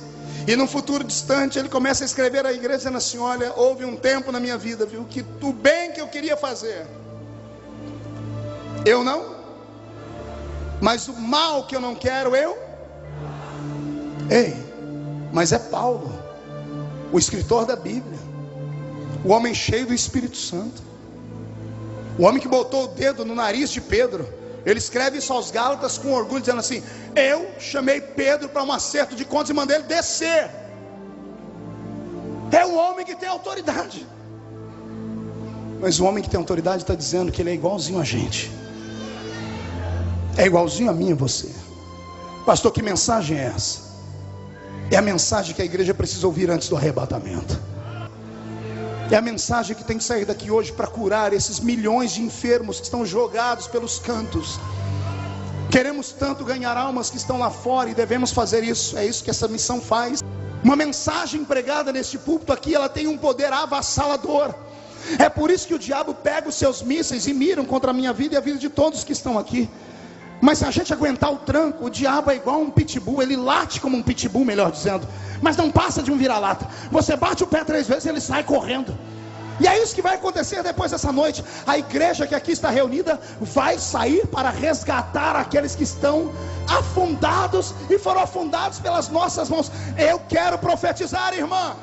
E num futuro distante ele começa a escrever à igreja dizendo assim: olha, houve um tempo na minha vida, viu, que o bem que eu queria fazer, eu não, mas o mal que eu não quero, eu. Ei, mas é Paulo, o escritor da Bíblia, o homem cheio do Espírito Santo, o homem que botou o dedo no nariz de Pedro. Ele escreve isso aos Gálatas com orgulho, dizendo assim: eu chamei Pedro para um acerto de contas e mandei ele descer. É um homem que tem autoridade. Mas o homem que tem autoridade está dizendo que ele é igualzinho a gente, é igualzinho a mim e a você. Pastor, que mensagem é essa? É a mensagem que a igreja precisa ouvir antes do arrebatamento. É a mensagem que tem que sair daqui hoje para curar esses milhões de enfermos que estão jogados pelos cantos. Queremos tanto ganhar almas que estão lá fora, e devemos fazer isso. É isso que essa missão faz. Uma mensagem pregada neste púlpito aqui, ela tem um poder avassalador. É por isso que o diabo pega os seus mísseis e miram contra a minha vida e a vida de todos que estão aqui. Mas se a gente aguentar o tranco, o diabo é igual um pitbull. Ele late como um pitbull, melhor dizendo, mas não passa de um vira-lata. Você bate o pé 3 vezes e ele sai correndo. E é isso que vai acontecer depois dessa noite. A igreja que aqui está reunida vai sair para resgatar aqueles que estão afundados e foram afundados pelas nossas mãos. Eu quero profetizar, irmã,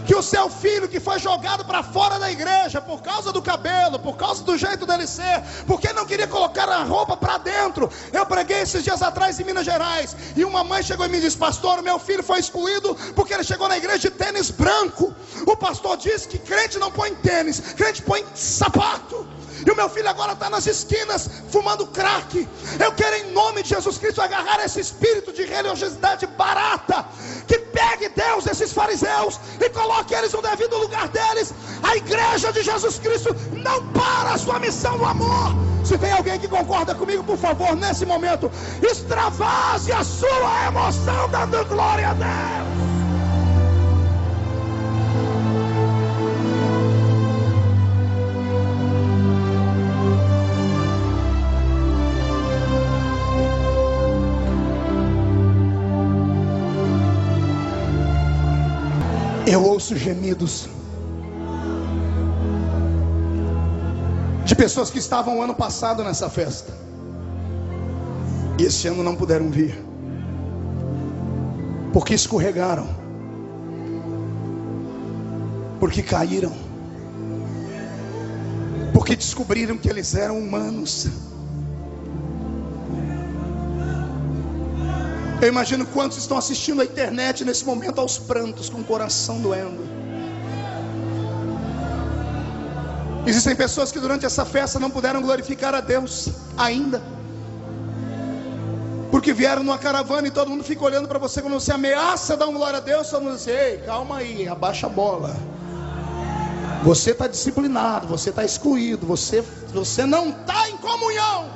que o seu filho que foi jogado para fora da igreja por causa do cabelo, por causa do jeito dele ser, porque não queria colocar a roupa para dentro. Eu preguei esses dias atrás em Minas Gerais, e uma mãe chegou e me disse: pastor, meu filho foi excluído porque ele chegou na igreja de tênis branco. O pastor disse que crente não põe tênis, crente põe sapato. E o meu filho agora está nas esquinas fumando crack. Eu quero, em nome de Jesus Cristo, agarrar esse espírito de religiosidade barata, que pegue Deus, esses fariseus, e coloque eles no devido lugar deles. A igreja de Jesus Cristo não para a sua missão do amor. Se tem alguém que concorda comigo, por favor, nesse momento, extravase a sua emoção dando glória a Deus. Eu ouço gemidos de pessoas que estavam ano passado nessa festa e esse ano não puderam vir, porque escorregaram, porque caíram, porque descobriram que eles eram humanos. Eu imagino quantos estão assistindo a internet nesse momento aos prantos, com o coração doendo. Existem pessoas que durante essa festa não puderam glorificar a Deus ainda, porque vieram numa caravana e todo mundo fica olhando para você. Quando você ameaça dar uma glória a Deus, todo mundo diz: ei, calma aí, abaixa a bola. Você está disciplinado, você está excluído, você não está em comunhão.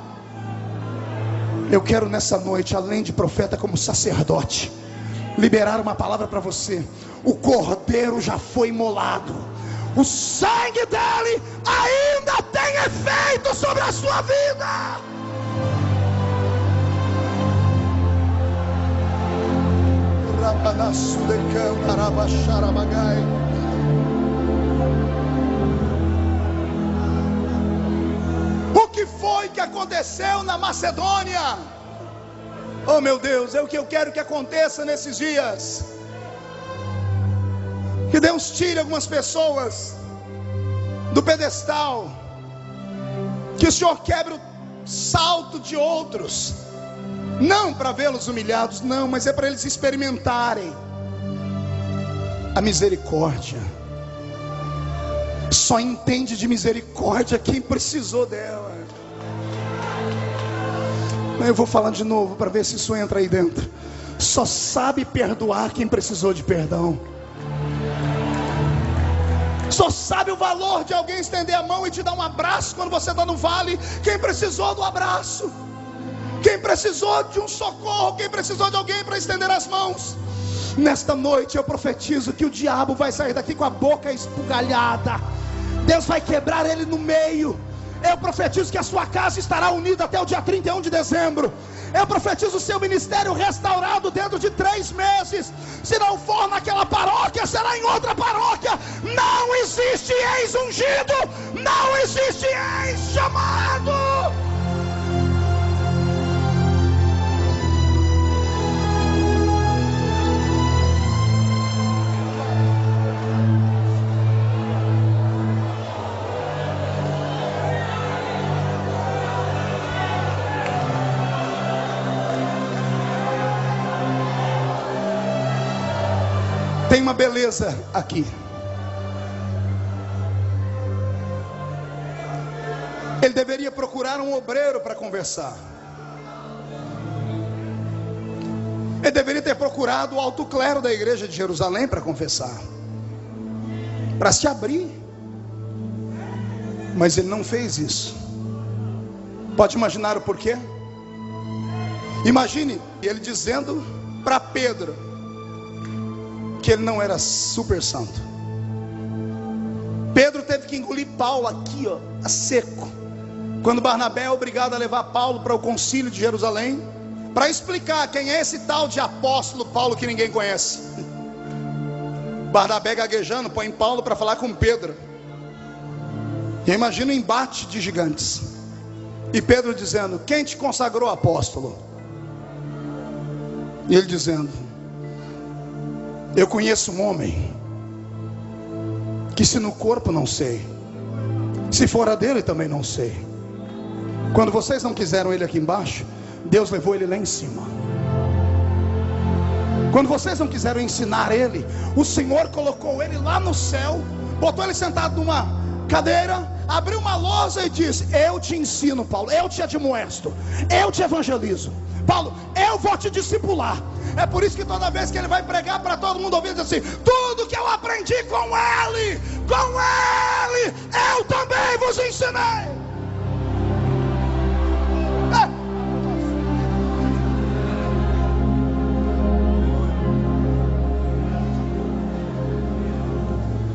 Eu quero nessa noite, além de profeta, como sacerdote, liberar uma palavra para você. O cordeiro já foi imolado, o sangue dele ainda tem efeito sobre a sua vida. O que foi que aconteceu na Macedônia? Oh meu Deus, é o que eu quero que aconteça nesses dias. Que Deus tire algumas pessoas do pedestal, que o Senhor quebre o salto de outros, não para vê-los humilhados, não, mas é para eles experimentarem a misericórdia. Só entende de misericórdia quem precisou dela. Eu vou falar de novo para ver se isso entra aí dentro. Só sabe perdoar quem precisou de perdão. Só sabe o valor de alguém estender a mão e te dar um abraço quando você está no vale, quem precisou do abraço, quem precisou de um socorro, quem precisou de alguém para estender as mãos. Nesta noite eu profetizo que o diabo vai sair daqui com a boca esbugalhada. Deus vai quebrar ele no meio. Eu profetizo que a sua casa estará unida até o dia 31 de dezembro. Eu profetizo o seu ministério restaurado dentro de 3 meses. Se não for naquela paróquia, será em outra paróquia. Não existe ex-ungido, não existe ex-chamado. Tem uma beleza aqui. Ele deveria procurar um obreiro para conversar. Ele deveria ter procurado o alto clero da igreja de Jerusalém para confessar, para se abrir. Mas ele não fez isso. Pode imaginar o porquê? Imagine ele dizendo para Pedro que ele não era super santo. Pedro teve que engolir Paulo aqui, ó, a seco, quando Barnabé é obrigado a levar Paulo para o concílio de Jerusalém, para explicar quem é esse tal de apóstolo Paulo que ninguém conhece. Barnabé gaguejando põe Paulo para falar com Pedro. E imagina o embate de gigantes, e Pedro dizendo: quem te consagrou apóstolo? E ele dizendo: eu conheço um homem que se no corpo não sei, se fora dele também não sei. Quando vocês não quiseram ele aqui embaixo, Deus levou ele lá em cima. Quando vocês não quiseram ensinar ele, o Senhor colocou ele lá no céu, botou ele sentado numa cadeira, abriu uma lousa e disse: eu te ensino, Paulo, eu te admoesto, eu te evangelizo, Paulo, eu vou te discipular. É por isso que toda vez que ele vai pregar para todo mundo ouvir, diz assim: tudo que eu aprendi com ele, eu também vos ensinei.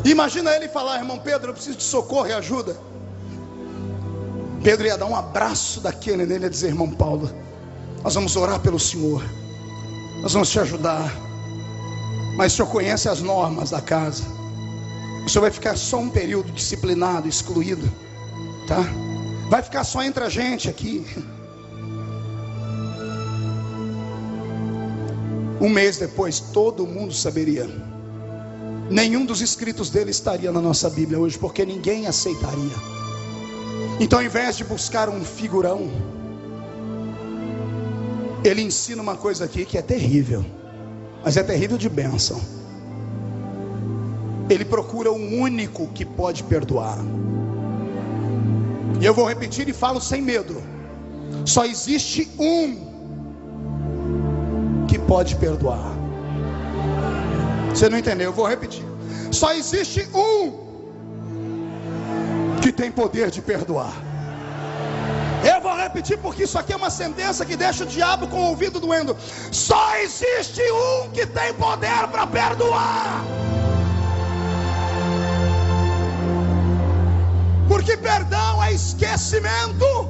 Imagina ele falar: irmão Pedro, eu preciso de socorro e ajuda. Pedro ia dar um abraço daquele nele e ia dizer: irmão Paulo, nós vamos orar pelo Senhor, nós vamos te ajudar. Mas o senhor conhece as normas da casa. O senhor vai ficar só um período disciplinado, excluído, tá? Vai ficar só entre a gente aqui. Um mês depois, todo mundo saberia. Nenhum dos escritos dele estaria na nossa Bíblia hoje, porque ninguém aceitaria. Então, ao invés de buscar um figurão, ele ensina uma coisa aqui que é terrível, mas é terrível de bênção. Ele procura o único que pode perdoar. E eu vou repetir e falo sem medo: só existe um que pode perdoar. Você não entendeu? Eu vou repetir: só existe um que tem poder de perdoar. Eu vou repetir porque isso aqui é uma sentença que deixa o diabo com o ouvido doendo. Só existe um que tem poder para perdoar. Porque perdão é esquecimento.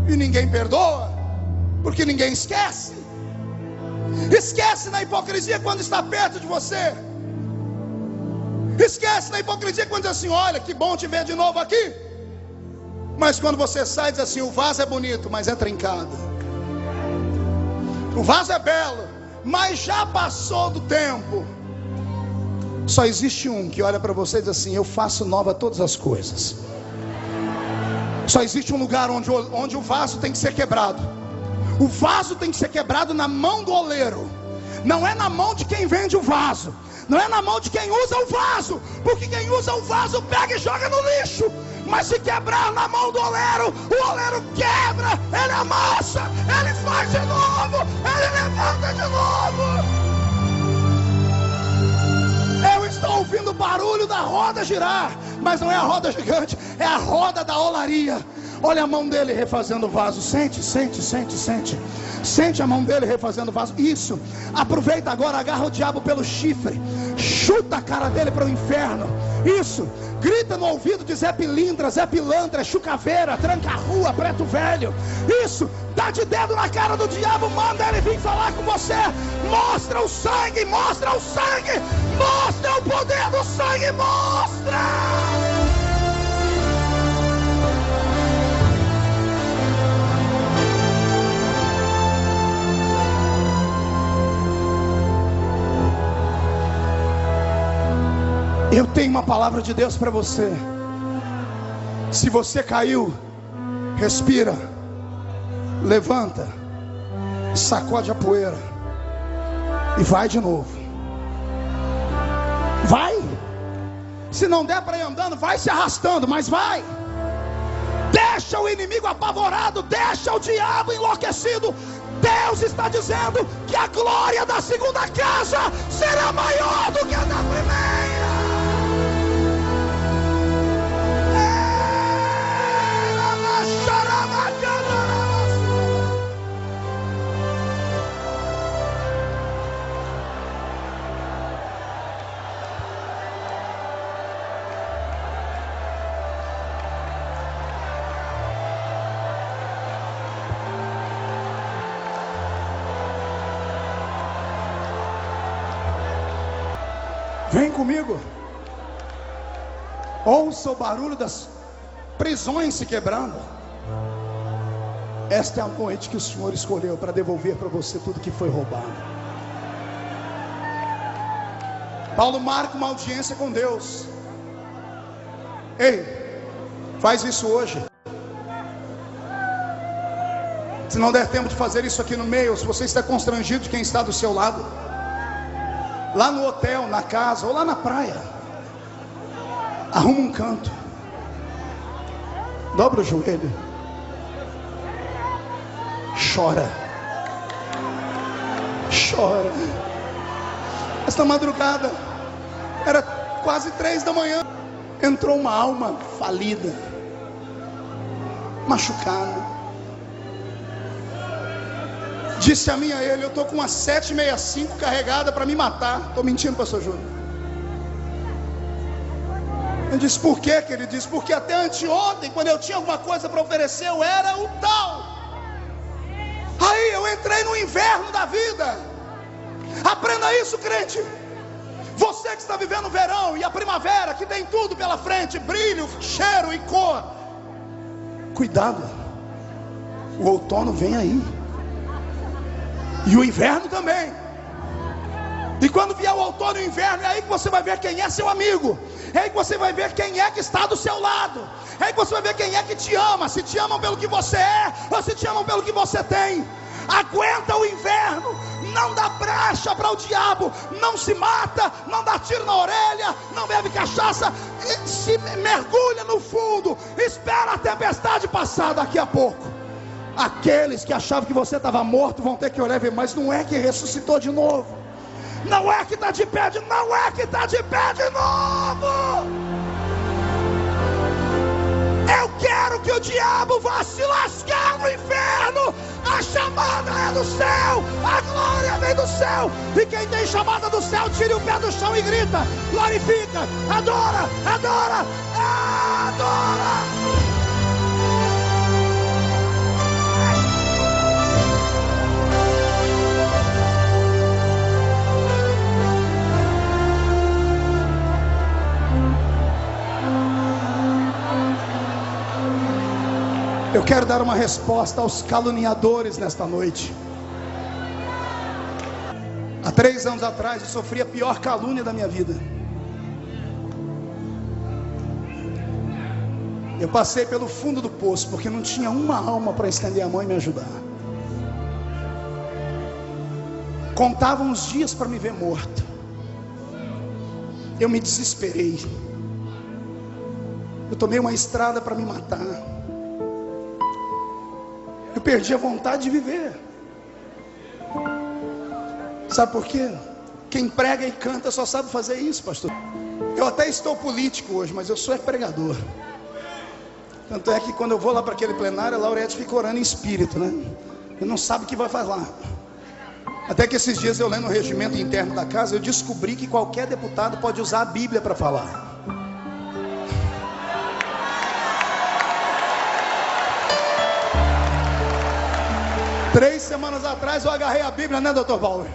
E ninguém perdoa, porque ninguém esquece. Esquece na hipocrisia quando está perto de você. Esquece na hipocrisia quando diz assim: olha, que bom te ver de novo aqui. Mas quando você sai, diz assim: o vaso é bonito, mas é trincado. O vaso é belo, mas já passou do tempo. Só existe um que olha para você e diz assim: eu faço nova todas as coisas. Só existe um lugar onde o vaso tem que ser quebrado. O vaso tem que ser quebrado na mão do oleiro. Não é na mão de quem vende o vaso. Não é na mão de quem usa o vaso. Porque quem usa o vaso pega e joga no lixo. Mas se quebrar na mão do oleiro, o oleiro quebra, ele amassa, ele faz de novo, ele levanta de novo. Eu estou ouvindo o barulho da roda girar, mas não é a roda gigante, é a roda da olaria. Olha a mão dele refazendo o vaso. Sente, sente, sente, sente. Sente a mão dele refazendo o vaso. Isso. Aproveita agora, agarra o diabo pelo chifre. Chuta a cara dele para o inferno. Isso. Grita no ouvido de Zé Pilintra, Zé Pilantra, Chucaveira, Tranca Rua, Preto Velho. Isso. Dá de dedo na cara do diabo. Manda ele vir falar com você. Mostra o sangue, mostra o sangue. Mostra o poder do sangue. Mostra. Eu tenho uma palavra de Deus para você. Se você caiu, respira, levanta, sacode a poeira e vai de novo. Vai. Se não der para ir andando, vai se arrastando, mas vai. Deixa o inimigo apavorado, deixa o diabo enlouquecido. Deus está dizendo que a glória da segunda casa será maior do que a da primeira. Vem comigo. Ouça o barulho das prisões se quebrando. Esta é a noite que o Senhor escolheu para devolver para você tudo que foi roubado. Paulo marca uma audiência com Deus. Ei, faz isso hoje. Se não der tempo de fazer isso aqui no meio, se você está constrangido de quem está do seu lado, lá no hotel, na casa ou lá na praia, arruma um canto, dobra o joelho, chora, chora. Esta madrugada, era quase 3 da manhã, entrou uma alma falida, machucada. Disse a mim a ele: eu estou com uma 765 carregada para me matar. Estou mentindo, pastor Júnior? Eu disse: por quê? Que ele disse: porque até anteontem, quando eu tinha alguma coisa para oferecer, eu era o tal. Aí eu entrei no inverno da vida. Aprenda isso, crente. Você que está vivendo o verão e a primavera, que tem tudo pela frente, brilho, cheiro e cor, cuidado, o outono vem aí, e o inverno também. E quando vier o outono e o inverno, é aí que você vai ver quem é seu amigo, é aí que você vai ver quem é que está do seu lado, é aí que você vai ver quem é que te ama, se te amam pelo que você é, ou se te amam pelo que você tem. Aguenta o inverno, não dá brecha para o diabo, não se mata, não dá tiro na orelha, não bebe cachaça, se mergulha no fundo, espera a tempestade passar. Daqui a pouco, aqueles que achavam que você estava morto vão ter que olhar e ver, mas não é que ressuscitou de novo, não é que está de pé de novo. Eu quero que o diabo vá se lascar no inferno. A chamada é do céu, a glória vem do céu. E quem tem chamada do céu, tire o pé do chão e grita, glorifica, adora, adora, adora. Eu quero dar uma resposta aos caluniadores nesta noite. Há 3 anos atrás eu sofri a pior calúnia da minha vida. Eu passei pelo fundo do poço, porque não tinha uma alma para estender a mão e me ajudar. Contavam os dias para me ver morto. Eu me desesperei. Eu tomei uma estrada para me matar. Eu perdi a vontade de viver. Sabe por quê? Quem prega e canta só sabe fazer isso, pastor. Eu até estou político hoje, mas eu sou pregador. Tanto é que quando eu vou lá para aquele plenário, a Laurete fica orando em espírito, né? Eu não sabe o que vai falar. Até que esses dias eu lendo o regimento interno da casa, eu descobri que qualquer deputado pode usar a Bíblia para falar. Três semanas atrás eu agarrei a Bíblia, né, doutor Paulo?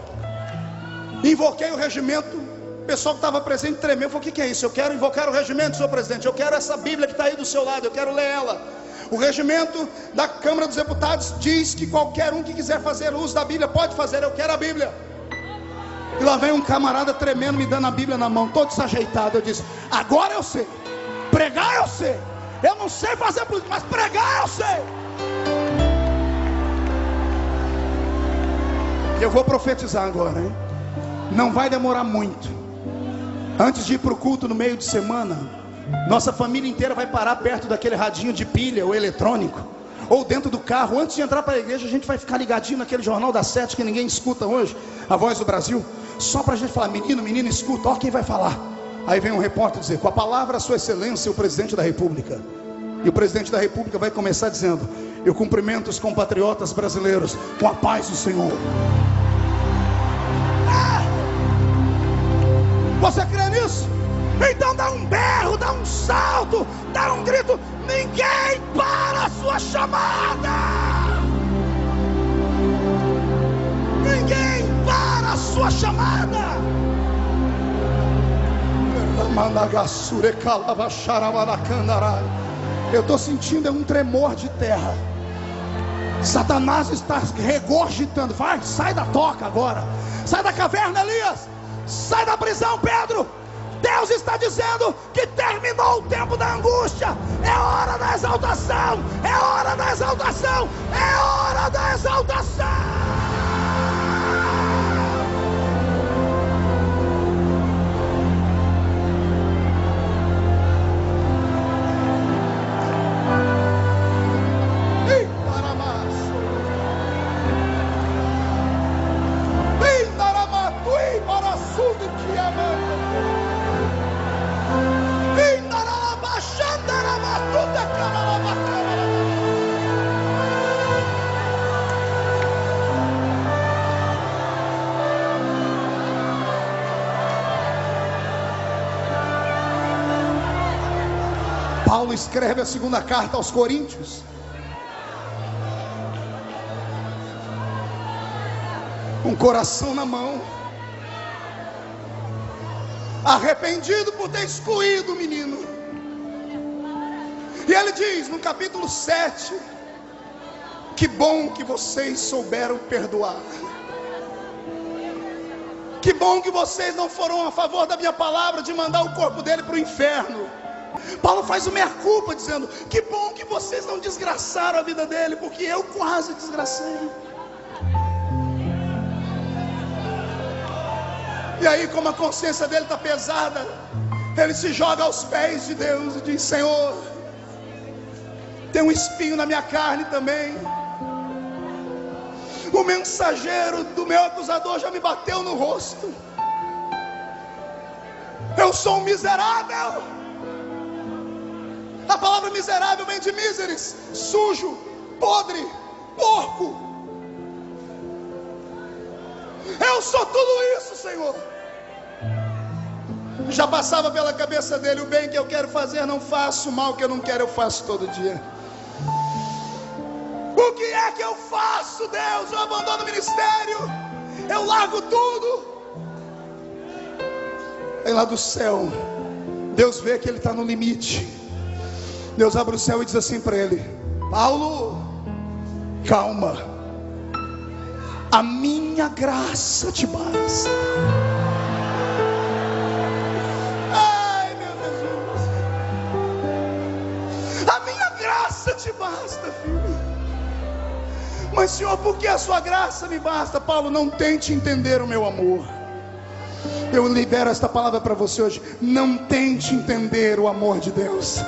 Invoquei o regimento. O pessoal que estava presente tremeu. Falei, o que é isso? Eu quero invocar o regimento, senhor presidente. Eu quero essa Bíblia que está aí do seu lado, eu quero ler ela. O regimento da Câmara dos Deputados diz que qualquer um que quiser fazer uso da Bíblia pode fazer. Eu quero a Bíblia. E lá vem um camarada tremendo, me dando a Bíblia na mão, todo desajeitado. Eu disse, agora eu sei. Pregar eu sei. Eu não sei fazer política, mas pregar eu sei. Eu vou profetizar agora, hein? Não vai demorar muito. Antes de ir para o culto no meio de semana, nossa família inteira vai parar perto daquele radinho de pilha ou eletrônico, ou dentro do carro. Antes de entrar para a igreja, a gente vai ficar ligadinho naquele jornal das 7 que ninguém escuta hoje, A Voz do Brasil, só para a gente falar, menino, escuta, ó quem vai falar. Aí vem um repórter dizer, com a palavra Sua Excelência, o Presidente da República. E o Presidente da República vai começar dizendo, eu cumprimento os compatriotas brasileiros com a paz do Senhor. Você crê nisso? Então dá um berro, dá um salto, dá um grito. Ninguém para a sua chamada. Ninguém para a sua chamada. Eu estou sentindo um tremor de terra. Satanás está regurgitando. Vai, sai da toca agora. Sai da caverna, Elias. Sai da prisão, Pedro. Deus está dizendo que terminou o tempo da angústia. É hora da exaltação. É hora da exaltação. É hora da exaltação. Paulo escreve a segunda carta aos Coríntios. Um coração na mão, arrependido por ter excluído o menino. E ele diz no capítulo 7: que bom que vocês souberam perdoar. Que bom que vocês não foram a favor da minha palavra de mandar o corpo dele para o inferno. Paulo faz o meia-culpa dizendo: que bom que vocês não desgraçaram a vida dele, porque eu quase desgracei. E aí, como a consciência dele está pesada, ele se joga aos pés de Deus e diz: Senhor, tem um espinho na minha carne também. O mensageiro do meu acusador já me bateu no rosto. Eu sou um miserável. A palavra miserável vem de miseris, sujo, podre, porco. Eu sou tudo isso, Senhor. Já passava pela cabeça dele: o bem que eu quero fazer não faço, o mal que eu não quero eu faço todo dia. O que é que eu faço, Deus? Eu abandono o ministério, eu largo tudo. Aí lá do céu, Deus vê que ele está no limite. Deus abre o céu e diz assim para ele: Paulo, calma, a minha graça te basta. Ai, meu Jesus, a minha graça te basta, filho. Mas, Senhor, por que a sua graça me basta? Paulo, não tente entender o meu amor. Eu libero esta palavra para você hoje. Não tente entender o amor de Deus.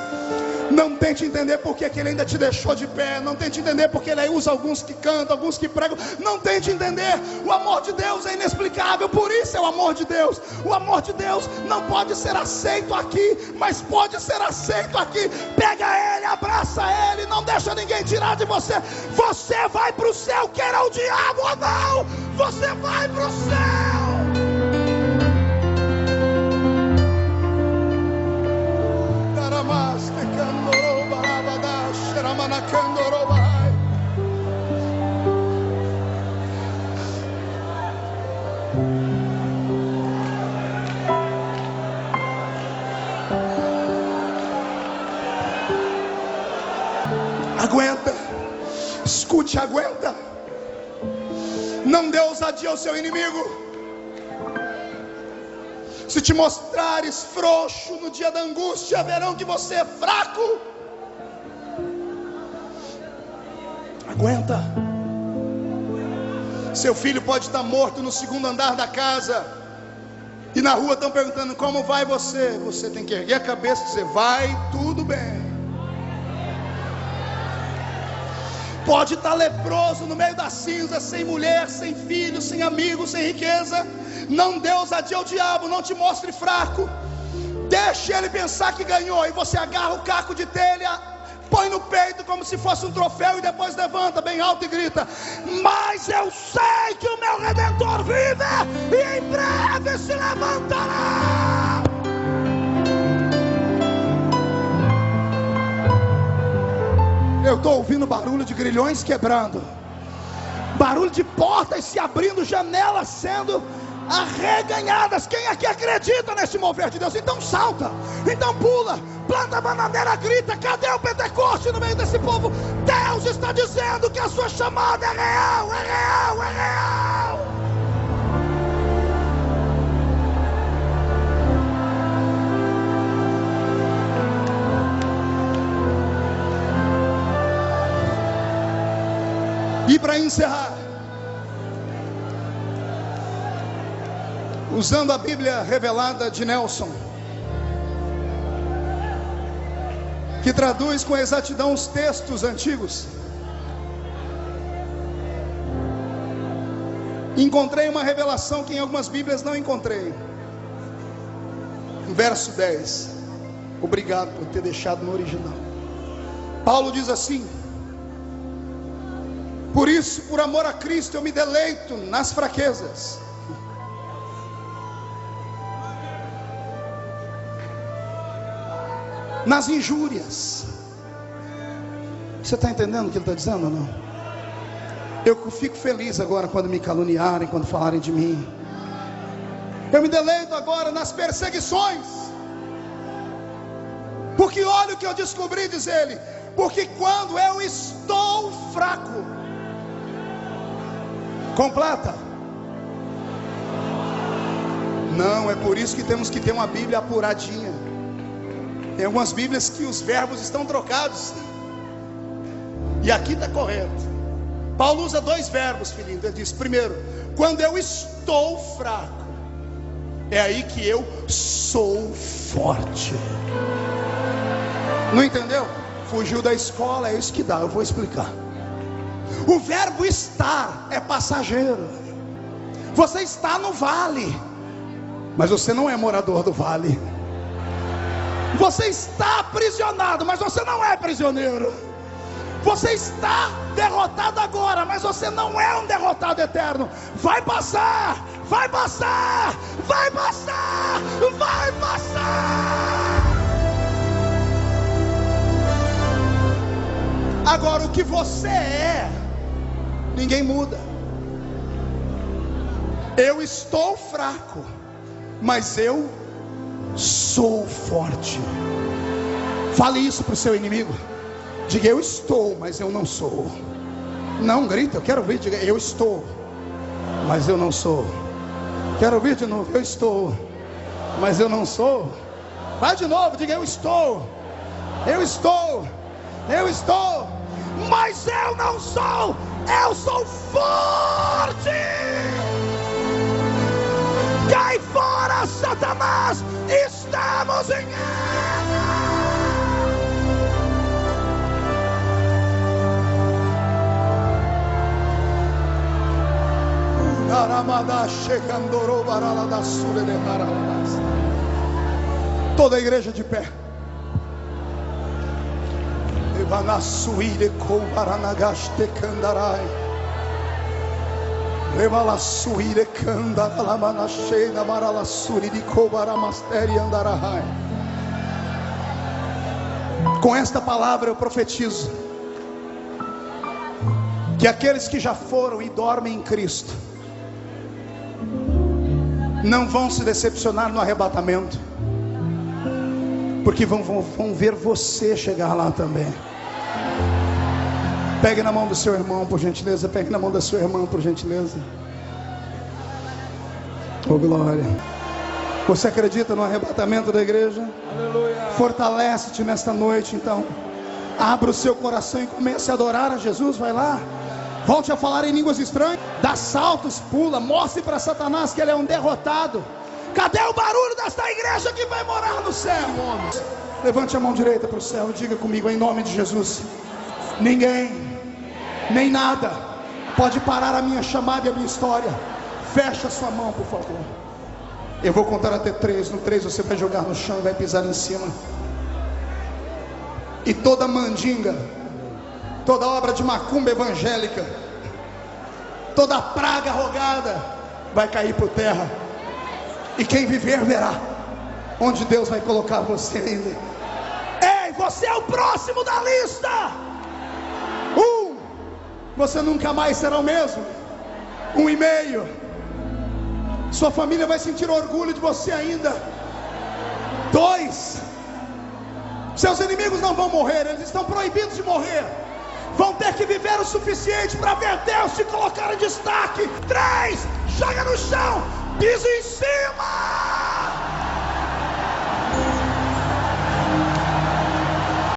Não tente entender porque que ele ainda te deixou de pé. Não tente entender porque ele usa alguns que cantam, alguns que pregam. Não tente entender. O amor de Deus é inexplicável. Por isso é o amor de Deus. O amor de Deus não pode ser aceito aqui, mas pode ser aceito aqui. Pega ele, abraça ele, não deixa ninguém tirar de você. Você vai para o céu, queira o diabo ou não. Você vai para o céu. Aguenta, escute, aguenta. Não dê ousadia ao seu inimigo. Se te mostrares frouxo no dia da angústia, verão que você é fraco. Aguenta. Seu filho pode estar morto no segundo andar da casa, e na rua estão perguntando: como vai você? Você tem que erguer a cabeça e dizer: vai tudo bem. Pode estar leproso no meio da cinza, sem mulher, sem filho, sem amigos, sem riqueza. Não dê ousadia ao diabo, não te mostre fraco. Deixe ele pensar que ganhou, e você agarra o caco de telha, põe no peito como se fosse um troféu, e depois levanta bem alto e grita: mas eu sei que o meu Redentor vive, e em breve se levantará. Eu estou ouvindo barulho de grilhões quebrando, barulho de portas se abrindo, janelas sendo arreganhadas. Quem aqui acredita nesse mover de Deus? Então salta, então pula, planta a bananeira, grita: cadê o Pentecoste no meio desse povo? Deus está dizendo que a sua chamada é real, é real, é real. E para encerrar, usando a Bíblia revelada de Nelson, que traduz com exatidão os textos antigos, encontrei uma revelação que em algumas Bíblias não encontrei. No verso 10, obrigado por ter deixado no original. Paulo diz assim: por isso, por amor a Cristo, eu me deleito nas fraquezas, nas injúrias. Você está entendendo o que ele está dizendo ou não? Eu fico feliz agora quando me caluniarem, quando falarem de mim. Eu me deleito agora nas perseguições, porque olha o que eu descobri, diz ele, porque quando eu estou fraco, completa. Não, é por isso que temos que ter uma Bíblia apuradinha. Tem algumas Bíblias que os verbos estão trocados, e aqui está correto. Paulo usa dois verbos, filhinho. Ele diz, primeiro, quando eu estou fraco, é aí que eu sou forte. Não entendeu? Fugiu da escola, é isso que dá, eu vou explicar. O verbo estar é passageiro. Você está no vale, mas você não é morador do vale. Você está aprisionado, mas você não é prisioneiro. Você está derrotado agora, mas você não é um derrotado eterno. Vai passar, vai passar, vai passar, vai passar. Agora o que você é, ninguém muda. Eu estou fraco, mas eu sou forte. Fale isso para o seu inimigo. Diga, eu estou, mas eu não sou. Não grita, eu quero ouvir. Diga, eu estou, mas eu não sou. Quero ouvir de novo. Eu estou, mas eu não sou. Vai de novo, diga, eu estou, eu estou, eu estou, mas eu não sou. Eu sou forte. Cai fora, Satanás. Estamos em guerra. Toda a igreja de pé. Com esta palavra eu profetizo que aqueles que já foram e dormem em Cristo não vão se decepcionar no arrebatamento, porque vão ver você chegar lá também. Pegue na mão do seu irmão, por gentileza. Pegue na mão da sua irmã, por gentileza. Oh glória. Você acredita no arrebatamento da igreja? Aleluia. Fortalece-te nesta noite, então. Abra o seu coração e comece a adorar a Jesus. Vai lá. Volte a falar em línguas estranhas. Dá saltos, pula. Mostre para Satanás que ele é um derrotado. Cadê o barulho desta igreja que vai morar no céu? Levante a mão direita para o céu e diga comigo, em nome de Jesus: ninguém, nem nada pode parar a minha chamada e a minha história. Fecha sua mão, por favor. Eu vou contar até 3. No 3 você vai jogar no chão e vai pisar em cima. E toda mandinga, toda obra de macumba evangélica, toda praga rogada vai cair por terra. E quem viver verá onde Deus vai colocar você ainda. Ei, você é o próximo da lista. Você nunca mais será o mesmo. 1,5. Sua família vai sentir orgulho de você ainda. 2. Seus inimigos não vão morrer, eles estão proibidos de morrer. Vão ter que viver o suficiente para ver Deus se colocar em destaque. 3. Joga no chão, piso em cima.